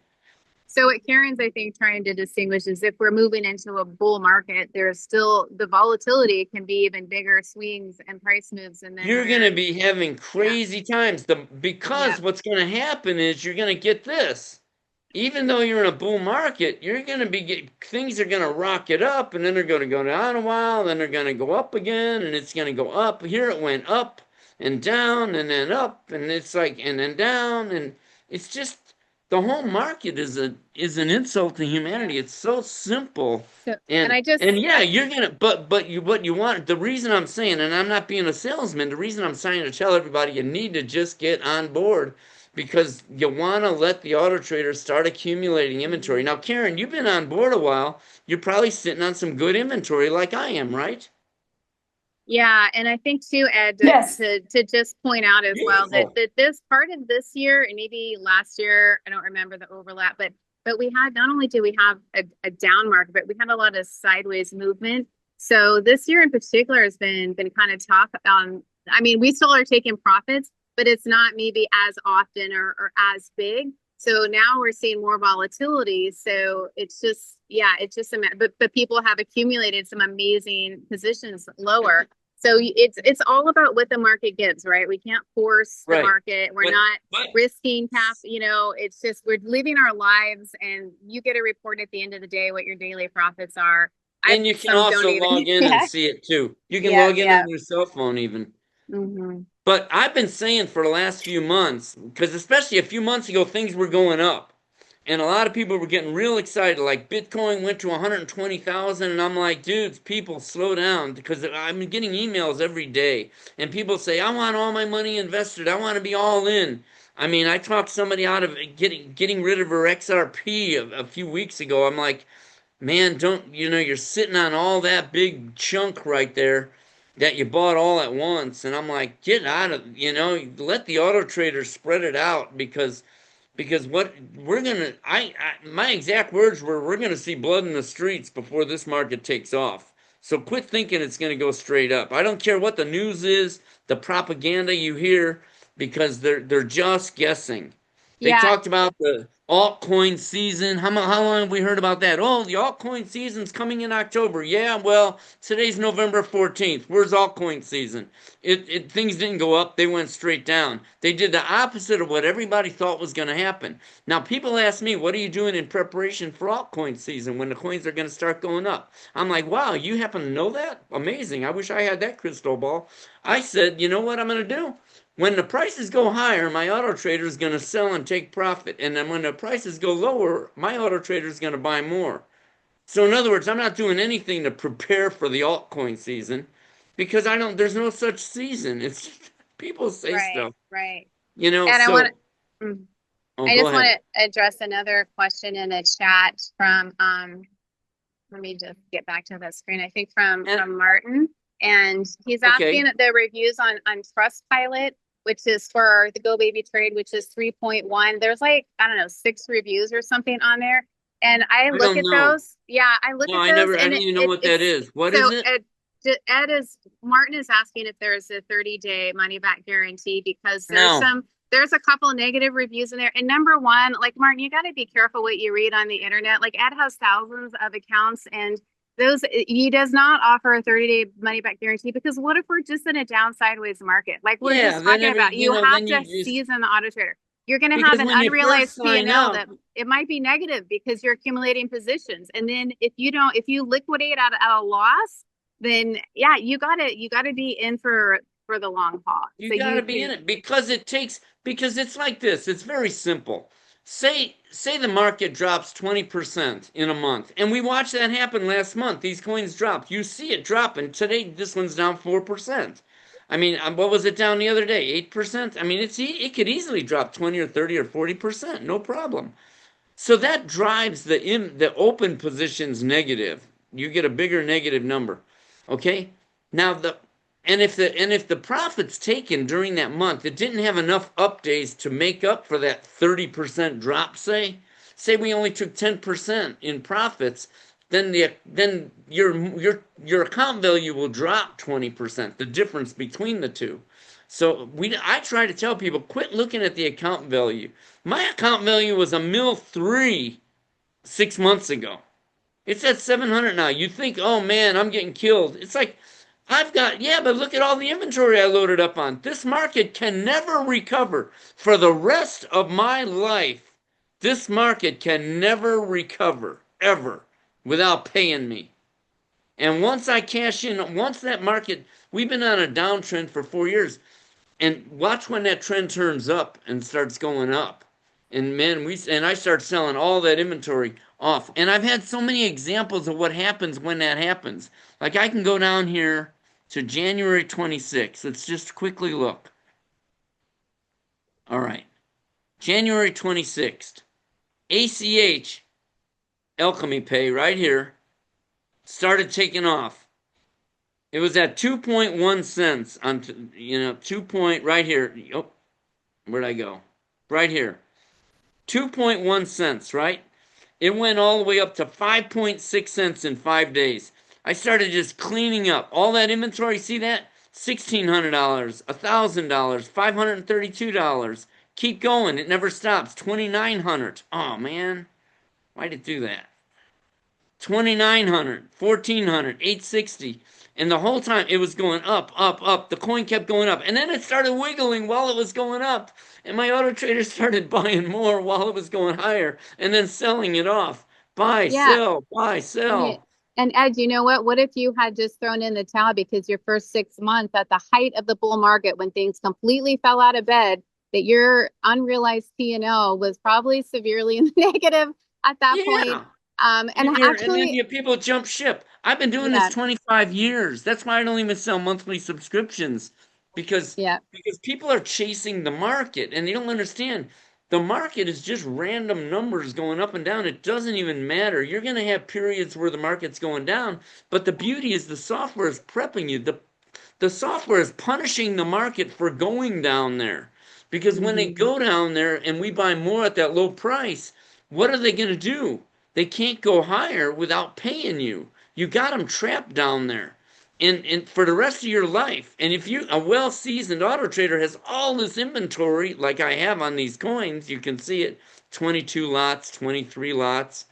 Speaker 1: So what Karen's, I think, trying to distinguish is if we're moving into a bull market, there's still the volatility can be even bigger swings and price moves. And then
Speaker 2: You're going to be having crazy times. Because what's going to happen is you're going to get this. Even though you're in a bull market, you're going to things are going to rocket up, and then they're going to go down a while, then they're going to go up again, and it's going to go up. Here it went up and down and then up, and it's like, and then down, and it's just, the whole market is an insult to humanity. It's so simple.
Speaker 1: So,
Speaker 2: And
Speaker 1: I just,
Speaker 2: yeah, you're gonna, but what you want, the reason I'm saying, and I'm not being a salesman, the reason I'm trying to tell everybody you need to just get on board, because you want to let the auto traders start accumulating inventory. Now, Karen, you've been on board a while. You're probably sitting on some good inventory like I am, right?
Speaker 1: yeah, and I think too, Ed,
Speaker 4: Yes.
Speaker 1: to just point out as well that,
Speaker 2: Beautiful.
Speaker 1: this part of this year and maybe last year, I don't remember the overlap, but we had, not only do we have a down market, but we had a lot of sideways movement. So this year in particular has been kind of tough. I mean, we still are taking profits, but it's not maybe as often or as big. So now we're seeing more volatility. So it's just, yeah, it's just but people have accumulated some amazing positions lower. So it's all about what the market gives, right? We can't force the
Speaker 2: Right.
Speaker 1: market. We're not risking it's just, we're living our lives, and you get a report at the end of the day what your daily profits are.
Speaker 2: And you can also log in and see it too. You can log in on your cell phone even.
Speaker 1: Mm-hmm.
Speaker 2: But I've been saying for the last few months, because especially a few months ago, things were going up. And a lot of people were getting real excited. Like Bitcoin went to 120,000. And I'm like, dudes, people slow down. Because I'm getting emails every day. And people say, I want all my money invested. I want to be all in. I mean, I talked somebody out of getting rid of her XRP a few weeks ago. I'm like, man, you're sitting on all that big chunk right there that you bought all at once. And I'm like, get out of, let the auto traders spread it out, because what we're gonna, my exact words were, we're gonna see blood in the streets before this market takes off. So quit thinking it's gonna go straight up. I don't care what the news is, the propaganda you hear, because they're just guessing. They talked about the altcoin season. How long have we heard about that? Oh, the altcoin season's coming in October. Yeah, well, today's November 14th. Where's altcoin season? Things didn't go up. They went straight down. They did the opposite of what everybody thought was going to happen. Now, people ask me, what are you doing in preparation for altcoin season when the coins are going to start going up? I'm like, wow, you happen to know that? Amazing. I wish I had that crystal ball. I said, you know what I'm going to do? When the prices go higher, my auto trader is going to sell and take profit. And then when the prices go lower, my auto trader is going to buy more. So in other words, I'm not doing anything to prepare for the altcoin season, because there's no such season. It's people say stuff.
Speaker 1: Right.
Speaker 2: And
Speaker 1: so, I just want to address another question in the chat from, let me just get back to the screen. I think from Martin. And he's asking the reviews on Trustpilot, which is for the GoBabyTrade, which is 3.1. There's like, I don't know, 6 reviews or something on there. And I look at those. Yeah, I look at those.
Speaker 2: I don't even know what that is. What is it?
Speaker 1: Martin is asking if there's a 30-day money back guarantee, because there's a couple of negative reviews in there. And number one, like, Martin, you got to be careful what you read on the internet. Like, Ed has thousands of accounts, and he does not offer a 30-day money back guarantee, because what if we're just in a down sideways market? Like we're just talking about, you have to season the auto trader. You're going to have an unrealized P&L that it might be negative because you're accumulating positions. And then if you liquidate at a loss, then yeah, you gotta be in for the long haul.
Speaker 2: You gotta be in it, because it's like this. It's very simple. Say the market drops 20% in a month, and we watched that happen last month. These coins dropped. You see it dropping. Today, this one's down 4%. I mean, what was it down the other day? 8%? I mean, it could easily drop 20 or 30 or 40%, no problem. So that drives the open positions negative. You get a bigger negative number. Okay? Now if the profits taken during that month, it didn't have enough up days to make up for that 30% drop, say we only took 10% in profits, then your account value will drop 20%, the difference between the two. So I try to tell people, quit looking at the account value. My account value was $1.3 million 6 months ago. It's at 700 now. You think, oh man, I'm getting killed. It's like, yeah, but look at all the inventory I loaded up on. This market can never recover for the rest of my life. This market can never recover, ever, without paying me. And once I cash in, once that market, we've been on a downtrend for 4 years. And watch when that trend turns up and starts going up. And man, I start selling all that inventory off. And I've had so many examples of what happens when that happens. Like I can go down here to January 26th. Let's just quickly look. All right. January 26th. ACH Alchemy Pay right here started taking off. It was at 2.1 cents on, 2 point right here. Oh, where'd I go? Right here. 2.1 cents, right? It went all the way up to 5.6 cents in 5 days. I started just cleaning up all that inventory. See that? $1,600, $1,000, $532. Keep going. It never stops. $2,900. Oh, man. Why'd it do that? $2,900, $1,400, $860. And the whole time it was going up, up, up. The coin kept going up. And then it started wiggling while it was going up. And my auto traders started buying more while it was going higher and then selling it off. Buy, sell, buy, sell.
Speaker 1: And Ed, you know what? What if you had just thrown in the towel because your first 6 months at the height of the bull market when things completely fell out of bed, that your unrealized P&L was probably severely in the negative at that point. And
Speaker 2: then people jump ship. I've been doing this 25 years. That's why I don't even sell monthly subscriptions because people are chasing the market and they don't understand. The market is just random numbers going up and down. It doesn't even matter. You're going to have periods where the market's going down, but the beauty is the software is prepping you. The software is punishing the market for going down there because when they go down there and we buy more at that low price, what are they going to do? They can't go higher without paying you. You got them trapped down there. And for the rest of your life. And if a well-seasoned auto trader has all this inventory like I have on these coins, you can see it, 22 lots, 23 lots.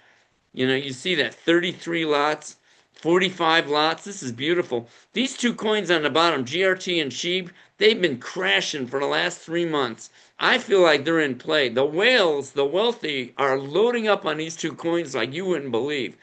Speaker 2: You see that 33 lots, 45 lots. This is beautiful. These two coins on the bottom, GRT and SHIB, they've been crashing for the last 3 months. I feel like they're in play. The whales, the wealthy, are loading up on these two coins like you wouldn't believe.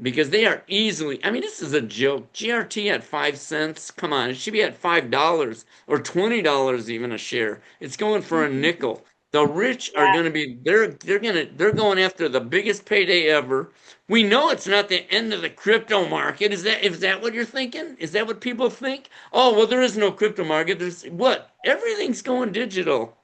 Speaker 2: Because they are easily, I mean, this is a joke. GRT at 5 cents. Come on, it should be at $5 or $20 even a share. It's going for a nickel. The rich are going to be, they're going after the biggest payday ever. We know it's not the end of the crypto market. Is that what you're thinking? Is that what people think? Oh, well, there is no crypto market. There's what? Everything's going digital.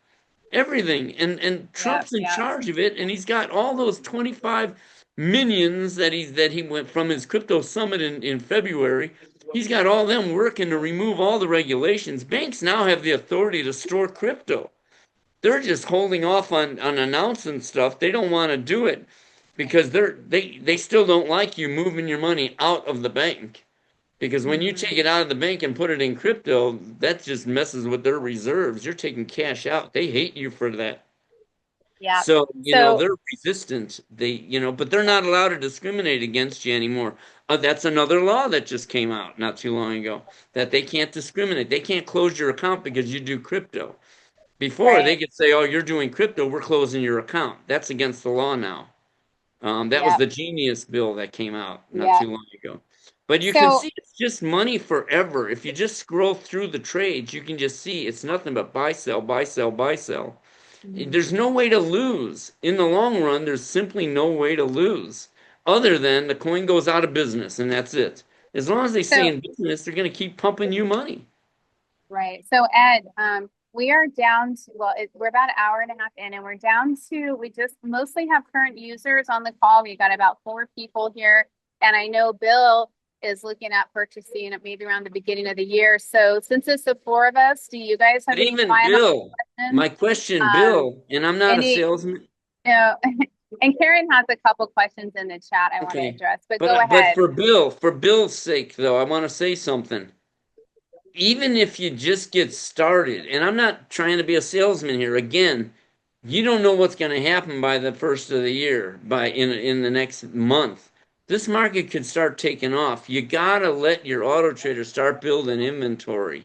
Speaker 2: Everything. And Trump's in charge of it, and he's got all those 25 minions that he went from his crypto summit in February. He's got all them working to remove all the regulations. Banks now have the authority to store crypto. They're just holding off on announcing stuff. They don't want to do it because they still don't like you moving your money out of the bank. Because when you take it out of the bank and put it in crypto, that just messes with their reserves. You're taking cash out. They hate you for that.
Speaker 1: Yeah.
Speaker 2: So, they're resistant. But they're not allowed to discriminate against you anymore. That's another law that just came out not too long ago, that they can't discriminate. They can't close your account because you do crypto. Before, they could say, oh, you're doing crypto, we're closing your account. That's against the law now. That was the genius bill that came out not too long ago. But you can see it's just money forever. If you just scroll through the trades, you can just see it's nothing but buy, sell, buy, sell, buy, sell. There's no way to lose. In the long run, there's simply no way to lose other than the coin goes out of business, and that's it. As long as they stay in business, they're going to keep pumping you money.
Speaker 1: Right. So, Ed, we are down to, we're about an hour and a half in, and we're down to, we just mostly have current users on the call. We got about 4 people here, and I know Bill is looking at purchasing it maybe around the beginning of the year. So since it's the 4 of us, do you guys have any final questions?
Speaker 2: My question, Bill, and I'm not a salesman.
Speaker 1: And Karen has a couple questions in the chat I want to address, but go ahead.
Speaker 2: But for Bill's sake, though, I want to say something. Even if you just get started, and I'm not trying to be a salesman here, again, You don't know what's going to happen by the first of the year, by in the next month. This market could start taking off. You gotta let your auto trader start building inventory.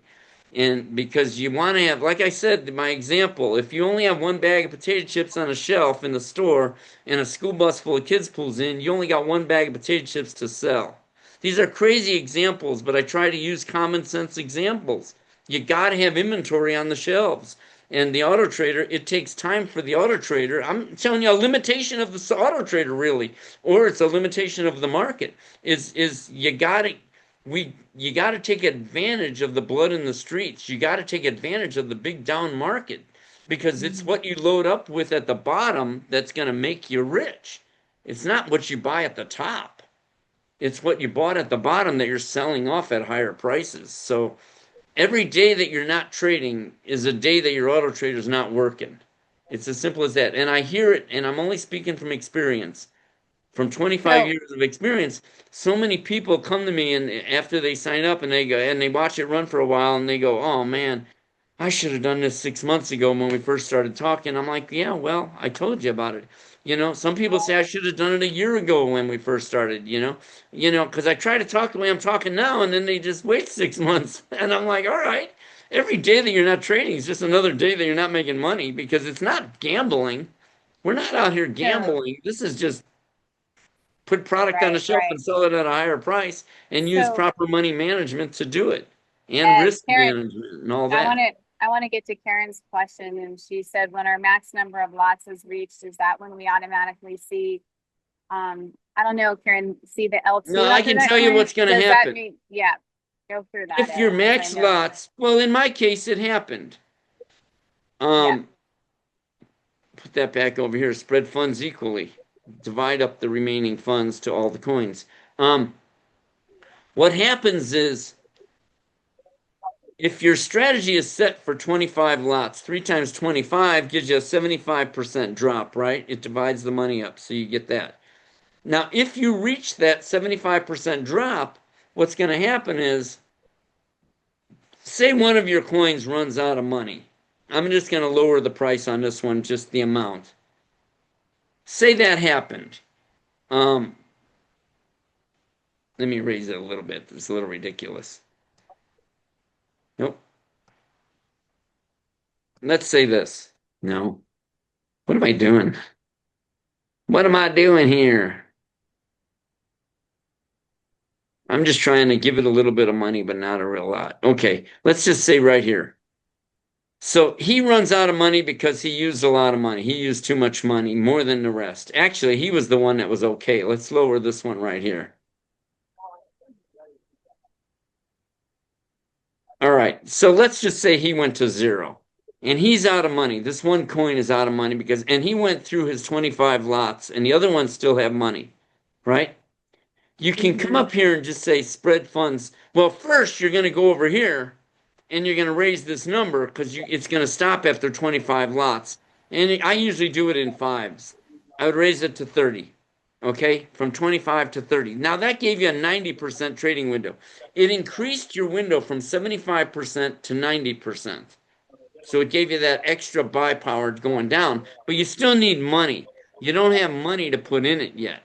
Speaker 2: And because you want to have, like I said, my example, if you only have one bag of potato chips on a shelf in the store and a school bus full of kids pulls in, you only got one bag of potato chips to sell. These are crazy examples, but I try to use common sense examples. You got to have inventory on the shelves. And the auto trader, it takes time for the auto trader. I'm telling you, a limitation of the auto trader, really, or it's a limitation of the market, is you got to you got to take advantage of the blood in the streets. You got to take advantage of the big down market because it's what you load up with at the bottom that's going to make you rich. It's not what you buy at the top. It's what you bought at the bottom that you're selling off at higher prices. So every day that you're not trading is a day that your auto trader's not working. It's as simple as that. And I hear it, and I'm only speaking from experience. From 25 years of experience, so many people come to me and after they sign up and they go and they watch it run for a while and they go, "Oh man, I should have done this 6 months ago when we first started talking." I'm like, "Yeah, well, I told you about it." Some people say I should have done it a year ago when we first started, because I try to talk the way I'm talking now and then they just wait 6 months. And I'm like, all right, every day that you're not trading is just another day that you're not making money because it's not gambling. We're not out here gambling. This is just put product on the shelf and sell it at a higher price and use proper money management to do it and risk management and all that.
Speaker 1: I want to get to Karen's question, and she said when our max number of lots is reached, is that when we automatically see I don't know, Karen, see the L2?
Speaker 2: No, I can tell you what's going to happen.
Speaker 1: Yeah, go through that.
Speaker 2: If your max lots, well, in my case, it happened. Put that back over here. Spread funds equally. Divide up the remaining funds to all the coins. What happens is if your strategy is set for 25 lots, 3 times 25 gives you a 75% drop, right? It divides the money up, so you get that. Now, if you reach that 75% drop, what's going to happen is, say one of your coins runs out of money. I'm just going to lower the price on this one, just the amount. Say that happened. Let me raise it a little bit. It's a little ridiculous. Nope. Let's say this. No. What am I doing? What am I doing here? I'm just trying to give it a little bit of money, but not a real lot. Okay, let's just say right here. So he runs out of money because he used a lot of money. He used too much money, more than the rest. Actually, he was the one that was okay. Let's lower this one right here. All right, so let's just say he went to 0. And he's out of money. This one coin is out of money and he went through his 25 lots and the other ones still have money, right? You can come up here and just say spread funds. Well, first you're going to go over here and you're going to raise this number because it's going to stop after 25 lots. And I usually do it in 5s. I would raise it to 30, okay, from 25 to 30. Now that gave you a 90% trading window. It increased your window from 75% to 90%. So it gave you that extra buy power going down, but you still need money. You don't have money to put in it yet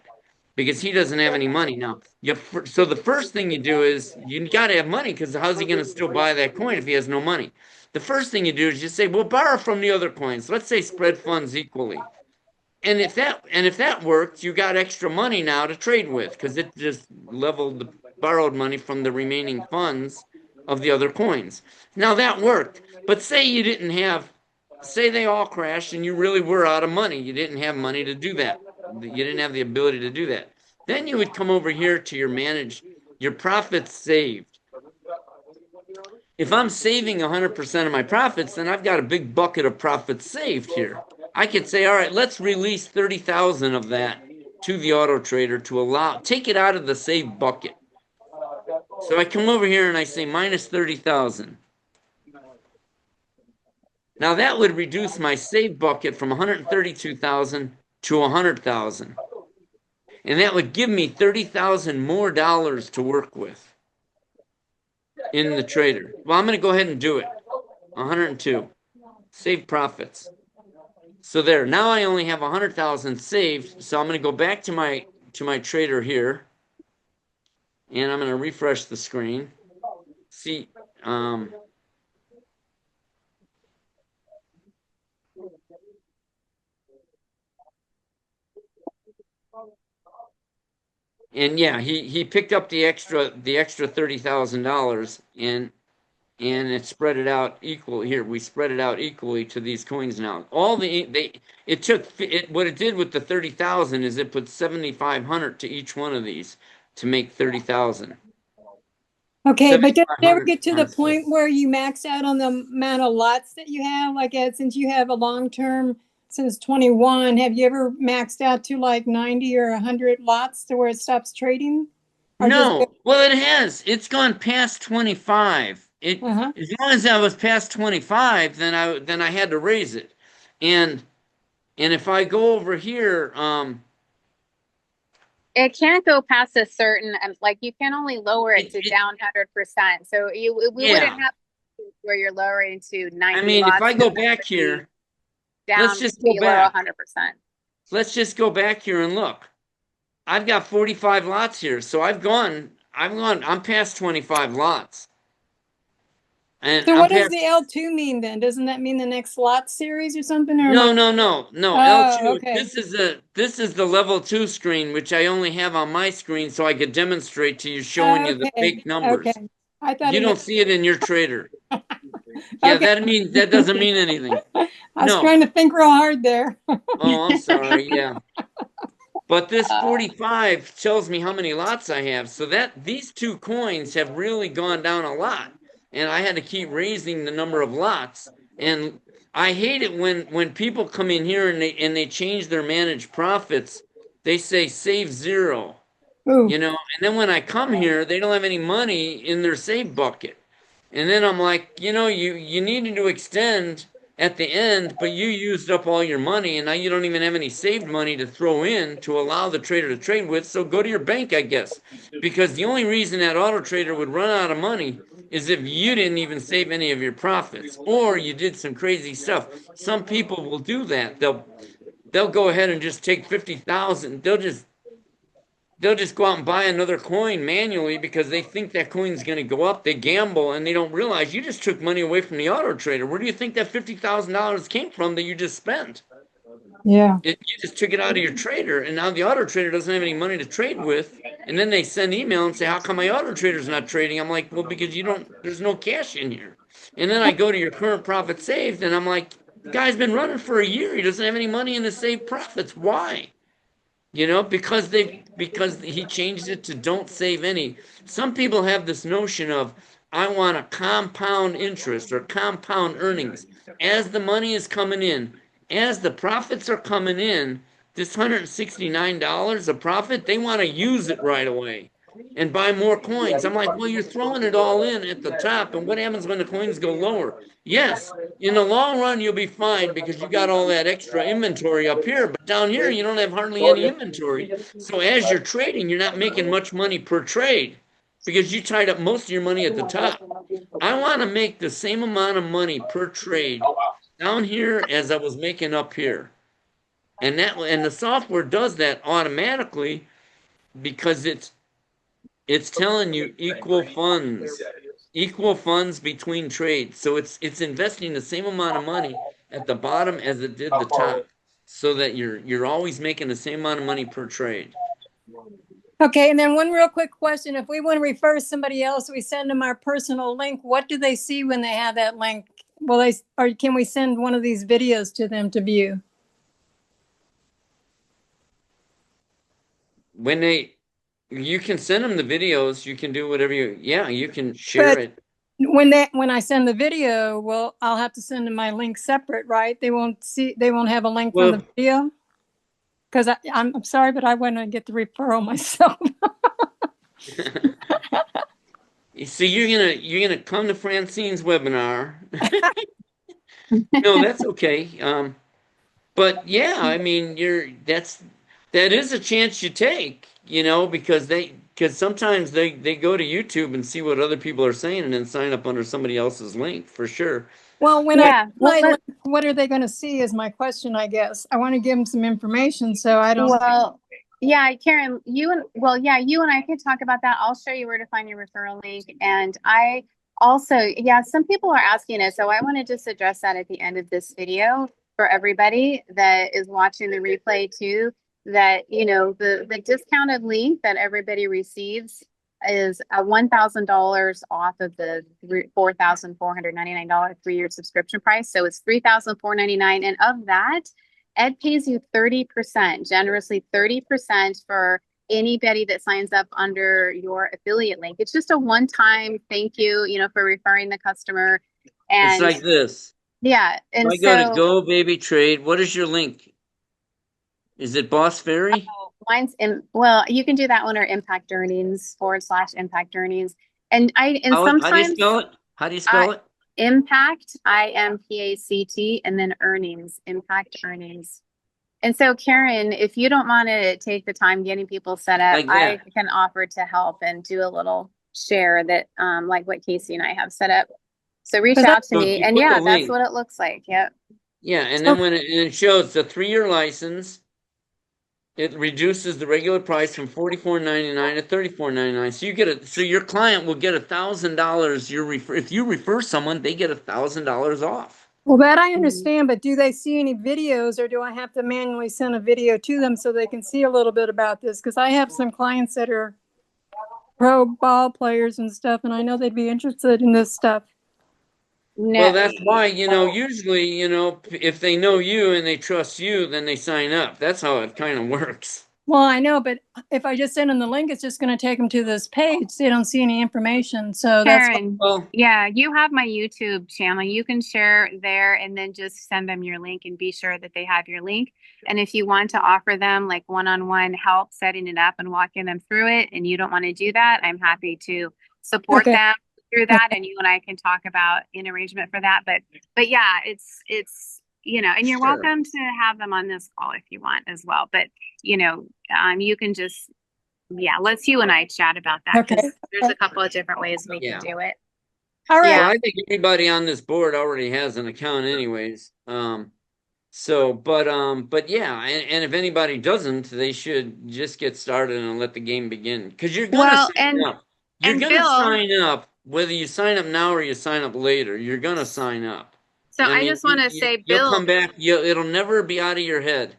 Speaker 2: because he doesn't have any money now. So the first thing you do is you got to have money because how's he going to still buy that coin if he has no money? The first thing you do is you say, well, borrow from the other coins. Let's say spread funds equally. And if that worked, you got extra money now to trade with because it just leveled the borrowed money from the remaining funds of the other coins. Now that worked, but say you didn't have, say they all crashed and you really were out of money. You didn't have money to do that. You didn't have the ability to do that. Then you would come over here to your profits saved. If I'm saving 100% of my profits, then I've got a big bucket of profits saved here. I could say, all right, let's release 30,000 of that to the auto trader to take it out of the save bucket. So I come over here and I say minus 30,000. Now that would reduce my save bucket from 132,000 to 100,000. And that would give me 30,000 more dollars to work with in the trader. Well, I'm going to go ahead and do it. 102. Save profits. So there, now I only have 100,000 saved. So I'm going to go back to my trader here, and I'm going to refresh the screen. See, and yeah, he picked up the extra $30,000, and it spread it out equally. Here, we spread it out equally to these coins now. What it did with the 30,000 is it put 7,500 to each one of these to make 30,000.
Speaker 5: Okay, but does it ever get to the point where you max out on the amount of lots that you have? Like, Ed, since you have a long-term since 21, have you ever maxed out to like 90 or 100 lots to where it stops trading? Or
Speaker 2: No, well, it has. It's gone past 25. As long as I was past 25, then I had to raise it. And if I go over here,
Speaker 1: it can't go past a certain, like you can only lower it to down 100%. So we wouldn't have where you're lowering to 90.
Speaker 2: I mean, if I go back here, let's just go back.
Speaker 1: 100%.
Speaker 2: Let's just go back here and look. I've got 45 lots here, so I'm past 25 lots. And
Speaker 5: so what does the L2 mean then? Doesn't that mean the next lot series or something? Or
Speaker 2: no.
Speaker 5: Oh,
Speaker 2: L2.
Speaker 5: okay.
Speaker 2: This is the level 2 screen, which I only have on my screen, so I could demonstrate to you, showing you the fake numbers.
Speaker 5: Okay. I thought
Speaker 2: you don't see it in your trader. Yeah, that doesn't mean anything.
Speaker 5: I was trying to think real hard there.
Speaker 2: Oh, I'm sorry. Yeah. But this 45 tells me how many lots I have. So these two coins have really gone down a lot. And I had to keep raising the number of lots. And I hate it when people come in here and they change their managed profits. They say save 0.
Speaker 5: Ooh.
Speaker 2: And then when I come here, they don't have any money in their save bucket. And then I'm like, you needed to extend at the end, but you used up all your money, and now you don't even have any saved money to throw in to allow the trader to trade with. So go to your bank, I guess, because the only reason that AutoTrader would run out of money is if you didn't even save any of your profits, or you did some crazy stuff. Some people will do that. They'll go ahead and just take 50,000. They'll just go out and buy another coin manually because they think that coin's going to go up. They gamble and they don't realize you just took money away from the AutoTrader. Where do you think that $50,000 came from that you just spent?
Speaker 5: Yeah.
Speaker 2: You just took it out of your trader, and now the AutoTrader doesn't have any money to trade with. And then they send email and say, how come my AutoTrader's not trading? I'm like, well, because there's no cash in here. And then I go to your current profit saved, and I'm like, the guy's been running for a year. He doesn't have any money in his saved profits. Why? Because he changed it to don't save any. Some people have this notion of, I want a compound interest or compound earnings. As the money is coming in, as the profits are coming in, this $169 of profit, they want to use it right away and buy more coins. I'm like, well, you're throwing it all in at the top, and what happens when the coins go lower? Yes, in the long run, you'll be fine because you got all that extra inventory up here, but down here, you don't have hardly any inventory. So as you're trading, you're not making much money per trade because you tied up most of your money at the top. I want to make the same amount of money per trade down here as I was making up here. And the software does that automatically because it's telling you equal funds between trades. So it's investing the same amount of money at the bottom as it did the top, so that you're always making the same amount of money per trade.
Speaker 5: Okay, and then one real quick question. If we want to refer somebody else, we send them our personal link. What do they see when they have that link? Or can we send one of these videos to them to view?
Speaker 2: You can send them the videos. You can do whatever you can share it.
Speaker 5: When I send the video, well, I'll have to send them my link separate, right? They won't have a link from the video? Because I'm sorry, but I want to get the referral myself.
Speaker 2: So you're gonna come to Francine's webinar. No, that's okay. But yeah, I mean, that is a chance you take, because sometimes they go to YouTube and see what other people are saying and then sign up under somebody else's link, for sure.
Speaker 5: Well, when
Speaker 1: Yeah,
Speaker 5: what are they going to see is my question, I guess. I want to give them some information, so I don't.
Speaker 1: well, yeah, Karen, you and I could talk about that. I'll show you where to find your referral link. And I also, yeah, some people are asking it, so I want to just address that at the end of this video for everybody that is watching the replay too, that, you know, the discounted link that everybody receives is a $1,000 off of the $4,499 3-year subscription price. So it's $3,499, and of that, Ed pays you 30%, generously 30% for anybody that signs up under your affiliate link. It's just a one-time thank you, you know, for referring the customer. And
Speaker 2: It's like this.
Speaker 1: yeah, and
Speaker 2: I go to
Speaker 1: so
Speaker 2: GoBabyTrade. What is your link? Is it Boss Fairy?
Speaker 1: mine's well, you can do that one or impact earnings /impact earnings. And
Speaker 2: How do you
Speaker 1: sometimes
Speaker 2: spell it? How do you spell it?
Speaker 1: impact, IMPACT, and then earnings, impact earnings. And so, Karen, if you don't want to take the time getting people set up,
Speaker 2: Like
Speaker 1: I
Speaker 2: that.
Speaker 1: can offer to help and do a little share that, like what Casey and I have set up. So reach out to
Speaker 2: So if
Speaker 1: me,
Speaker 2: you
Speaker 1: and
Speaker 2: put
Speaker 1: yeah,
Speaker 2: the
Speaker 1: that's
Speaker 2: link-
Speaker 1: what it looks like. Yep.
Speaker 2: Yeah, and then when it shows the 3-year license, it reduces the regular price from $44.99 to $34.99. So you get so your client will get $1,000. If you refer someone, they get $1,000 off.
Speaker 5: Well, that I understand, but do they see any videos, or do I have to manually send a video to them so they can see a little bit about this? Because I have some clients that are pro ball players and stuff, and I know they'd be interested in this stuff.
Speaker 1: No.
Speaker 2: Well, that's why, usually, if they know you and they trust you, then they sign up. That's how it kind of works.
Speaker 5: Well, I know, but if I just send them the link, it's just going to take them to this page. They don't see any information. So
Speaker 1: Karen,
Speaker 2: Well,
Speaker 1: yeah, you have my YouTube channel. You can share there and then just send them your link and be sure that they have your link. And if you want to offer them like one-on-one help setting it up and walking them through it, and you don't want to do that, I'm happy to support them through that. And you and I can talk about an arrangement for that. But yeah, it's and you're
Speaker 2: Sure.
Speaker 1: welcome to have them on this call if you want as well. But you can just let's you and I chat about that, because there's a couple of different ways we can do it.
Speaker 5: All right.
Speaker 2: Well, I think everybody on this board already has an account anyways. But yeah, and if anybody doesn't, they should just get started and let the game begin. Because you're gonna sign up. You're gonna sign up whether you sign up now or you sign up later. You're gonna sign up.
Speaker 1: So I just want to say, Bill,
Speaker 2: you'll come back. It'll never be out of your head.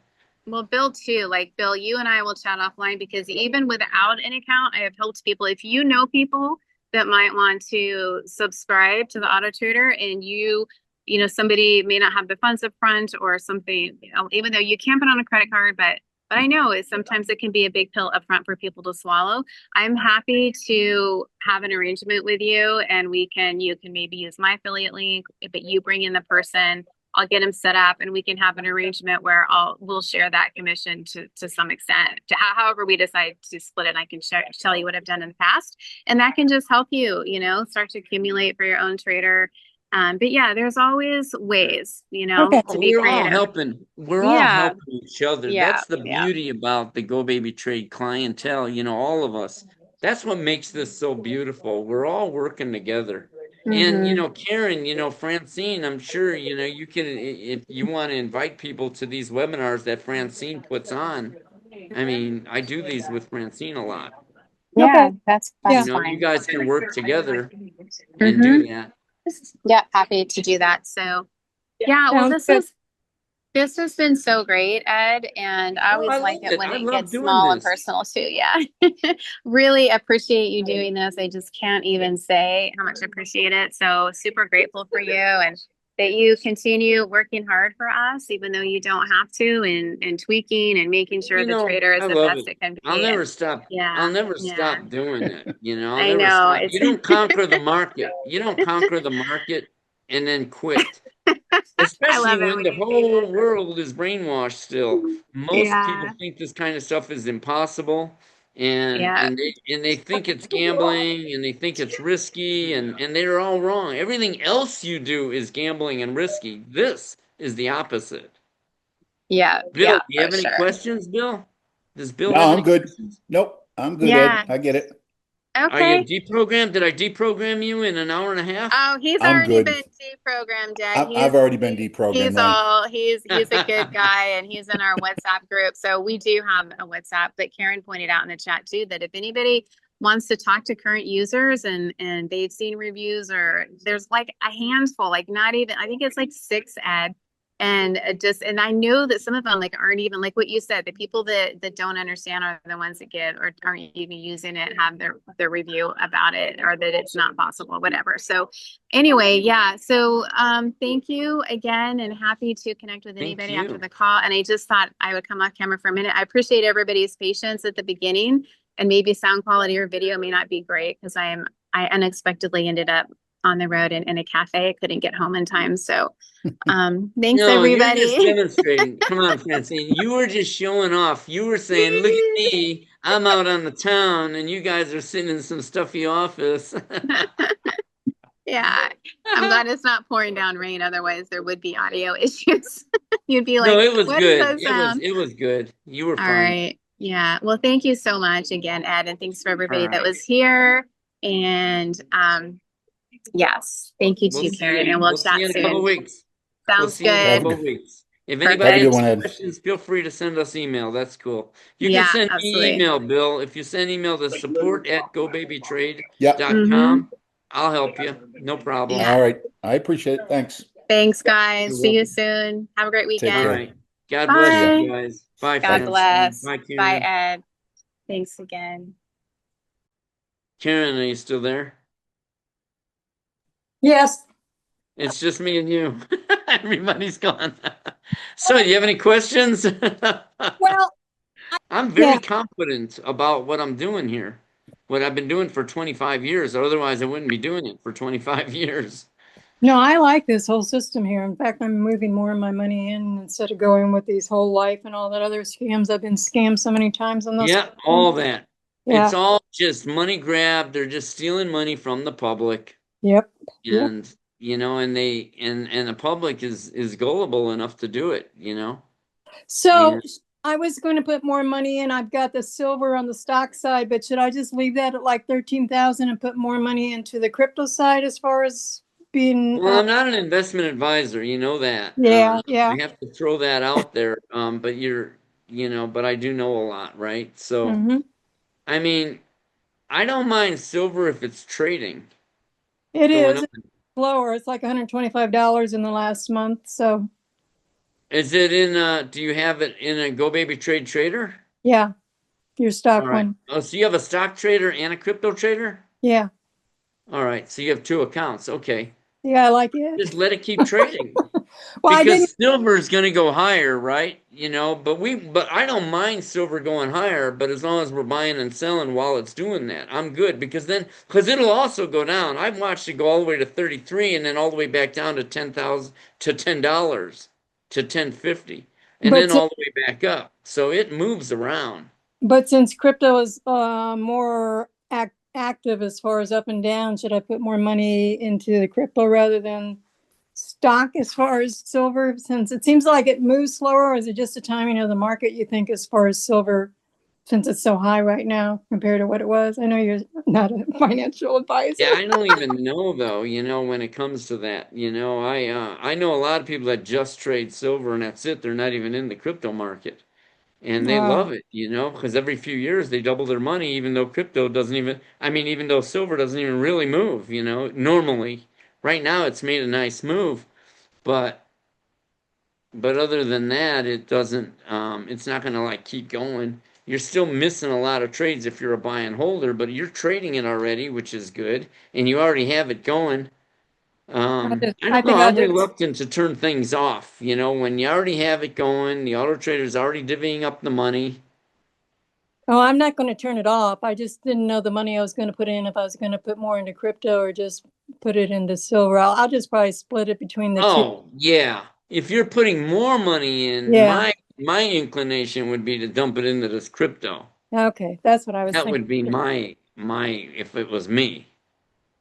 Speaker 1: Well, Bill too, like Bill, you and I will chat offline, because even without an account, I have helped people. If you know people that might want to subscribe to the AutoTrader, and somebody may not have the funds up front or something, even though you can put on a credit card, but I know sometimes it can be a big pill up front for people to swallow. I'm happy to have an arrangement with you, and you can maybe use my affiliate link, but you bring in the person. I'll get them set up, and we can have an arrangement where we'll share that commission to some extent, to however we decide to split it. I can tell you what I've done in the past, and that can just help you, start to accumulate for your own trader. But yeah, there's always ways, to be creative.
Speaker 2: We're all helping each other.
Speaker 1: Yeah.
Speaker 2: That's the beauty about the GoBabyTrade clientele, all of us. That's what makes this so beautiful. We're all working together. And Karen, Francine, I'm sure you can, if you want to invite people to these webinars that Francine puts on. I mean, I do these with Francine a lot.
Speaker 1: Yeah, that's fine.
Speaker 2: You guys can work together and do that.
Speaker 1: Yeah, happy to do that. So yeah, well, this has been so great, Ed, and I always like it when it gets small and personal too. Yeah. Really appreciate you doing this. I just can't even say how much I appreciate it. So super grateful for you, and that you continue working hard for us, even though you don't have to, and tweaking and making sure the trader is the best it can be.
Speaker 2: I'll never stop.
Speaker 1: Yeah.
Speaker 2: I'll never stop doing it. I'll
Speaker 1: I
Speaker 2: never
Speaker 1: know.
Speaker 2: stop. You don't conquer the market. You don't conquer the market and then quit. Especially when the whole world is brainwashed still. Most people think this kind of stuff is impossible, and they think it's gambling, and they think it's risky, and they're all wrong. Everything else you do is gambling and risky. This is the opposite.
Speaker 1: Yeah.
Speaker 2: Bill, do you have any questions, Bill? Does Bill
Speaker 6: No,
Speaker 2: have
Speaker 6: I'm
Speaker 2: any
Speaker 6: good.
Speaker 2: questions?
Speaker 6: Nope, I'm good, Ed. I get it.
Speaker 2: Are you
Speaker 1: Okay.
Speaker 2: deprogrammed? Did I deprogram you in an hour and a half?
Speaker 1: Oh, he's
Speaker 6: I'm
Speaker 1: already
Speaker 6: good.
Speaker 1: been deprogrammed, Ed.
Speaker 6: I've already been
Speaker 1: He's
Speaker 6: deprogrammed.
Speaker 1: all he's a good guy and he's in our WhatsApp group. So we do have a WhatsApp, but Karen pointed out in the chat too that if anybody wants to talk to current users and they've seen reviews or there's like a handful, like not even I think it's like 6, Ed. And and I know that some of them like aren't even like what you said, the people that don't understand are the ones that get or aren't even using it, have their review about it or that it's not possible, whatever. So anyway, yeah. So thank you again and happy to connect with
Speaker 2: Thank
Speaker 1: anybody after
Speaker 2: you.
Speaker 1: the call. And I just thought I would come off camera for a minute. I appreciate everybody's patience at the beginning and maybe sound quality or video may not be great because I unexpectedly ended up on the road in a cafe. I couldn't get home in time. So thanks
Speaker 2: No, you're just
Speaker 1: everybody.
Speaker 2: demonstrating. Come on, Francine. You were just showing off. You were saying, look at me. I'm out on the town and you guys are sitting in some stuffy office.
Speaker 1: Yeah, I'm glad it's not pouring down rain. Otherwise, there would be audio issues. You'd be
Speaker 2: No,
Speaker 1: like,
Speaker 2: it was
Speaker 1: what is
Speaker 2: good.
Speaker 1: that sound?
Speaker 2: It was good. You were
Speaker 1: All
Speaker 2: fine.
Speaker 1: right. Yeah. Well, thank you so much again, Ed, and thanks for everybody
Speaker 2: All
Speaker 1: that
Speaker 2: right.
Speaker 1: was here. And yes, thank you
Speaker 2: We'll
Speaker 1: too, Karen, and we'll
Speaker 2: see
Speaker 1: chat
Speaker 2: you in a
Speaker 1: soon.
Speaker 2: couple of weeks. We'll
Speaker 1: Sounds
Speaker 2: see you in a
Speaker 1: good.
Speaker 2: couple of weeks. If
Speaker 1: Perfect.
Speaker 2: anybody
Speaker 6: Have a good
Speaker 2: has
Speaker 6: one, Ed.
Speaker 2: questions, feel free to send us email. That's cool. You
Speaker 1: Yeah,
Speaker 2: can send me
Speaker 1: absolutely.
Speaker 2: email, Bill. If you send email to support@gobabytrade.com,
Speaker 6: Yep.
Speaker 2: I'll help you. No problem.
Speaker 1: Yeah.
Speaker 6: All right. I appreciate it. Thanks.
Speaker 1: Thanks, guys.
Speaker 2: You're
Speaker 1: See you
Speaker 2: welcome.
Speaker 1: soon. Have a great
Speaker 6: Take
Speaker 2: All
Speaker 6: care.
Speaker 1: weekend.
Speaker 2: right. God
Speaker 1: Bye.
Speaker 2: bless you guys. Bye,
Speaker 1: God
Speaker 6: Bye.
Speaker 1: bless.
Speaker 2: Bye,
Speaker 1: Bye,
Speaker 2: Karen.
Speaker 1: Ed. Thanks again.
Speaker 2: Karen, are you still there?
Speaker 5: Yes.
Speaker 2: It's just me and you. Everybody's gone. So, do you have any questions?
Speaker 5: Well,
Speaker 2: I'm very
Speaker 5: yeah.
Speaker 2: confident about what I'm doing here, what I've been doing for 25 years. Otherwise, I wouldn't be doing it for 25 years.
Speaker 5: No, I like this whole system here. In fact, I'm moving more of my money in instead of going with these whole life and all that other scams. I've been scammed so many times on those.
Speaker 2: Yeah, all that.
Speaker 5: Yeah.
Speaker 2: It's all just money grab. They're just stealing money from the public.
Speaker 5: Yep.
Speaker 2: And and the public is gullible enough to do it,
Speaker 5: So
Speaker 2: And
Speaker 5: I was going to put more money in. I've got the silver on the stock side, but should I just leave that at like 13,000 and put more money into the crypto side as far as being?
Speaker 2: well, I'm not an investment advisor, you know that.
Speaker 5: Yeah.
Speaker 2: I have to throw that out there. But I do know a lot, right? So,
Speaker 5: Mm-hmm.
Speaker 2: I mean, I don't mind silver if it's trading.
Speaker 5: It
Speaker 2: going
Speaker 5: is
Speaker 2: up.
Speaker 5: lower. It's like $125 in the last month. So
Speaker 2: Is it in do you have it in a GoBabyTrade trader?
Speaker 5: yeah, your stock
Speaker 2: All right.
Speaker 5: one.
Speaker 2: Oh, so you have a stock trader and a crypto trader?
Speaker 5: Yeah.
Speaker 2: All right. So you have 2 accounts. Okay.
Speaker 5: Yeah, I like it.
Speaker 2: Just let it keep trading.
Speaker 5: Well, I didn't.
Speaker 2: Because silver is going to go higher, right? But I don't mind silver going higher, but as long as we're buying and selling while it's doing that, I'm good because it'll also go down. I've watched it go all the way to 33 and then all the way back down to 10,000 to $10 to 10.50 and
Speaker 5: But
Speaker 2: then all the way back up. So it moves around.
Speaker 5: But since crypto is more active as far as up and down, should I put more money into the crypto rather than stock as far as silver? Since it seems like it moves slower, or is it just the timing of the market you think as far as silver, since it's so high right now compared to what it was? I know you're not a financial advisor.
Speaker 2: Yeah, I don't even know though, when it comes to that. I know a lot of people that just trade silver and that's it. They're not even in the crypto market. And they love it, because every few years they double their money, even though even though silver doesn't even really move, normally. Right now it's made a nice move, but other than that, it doesn't, it's not going to like keep going. You're still missing a lot of trades if you're a buy and holder, but you're trading it already, which is good, and you already have it going. I don't know. I'm reluctant to turn things off. When you already have it going, the auto trader's already divvying up the money.
Speaker 5: Oh, I'm not going to turn it off. I just didn't know the money I was going to put in, if I was going to put more into crypto or just put it into silver. I'll just probably split it between the two.
Speaker 2: Oh, yeah. If you're putting more money in, my inclination would be to dump it into this crypto.
Speaker 5: Okay, that's what I was
Speaker 2: That
Speaker 5: thinking.
Speaker 2: would be my if it was me.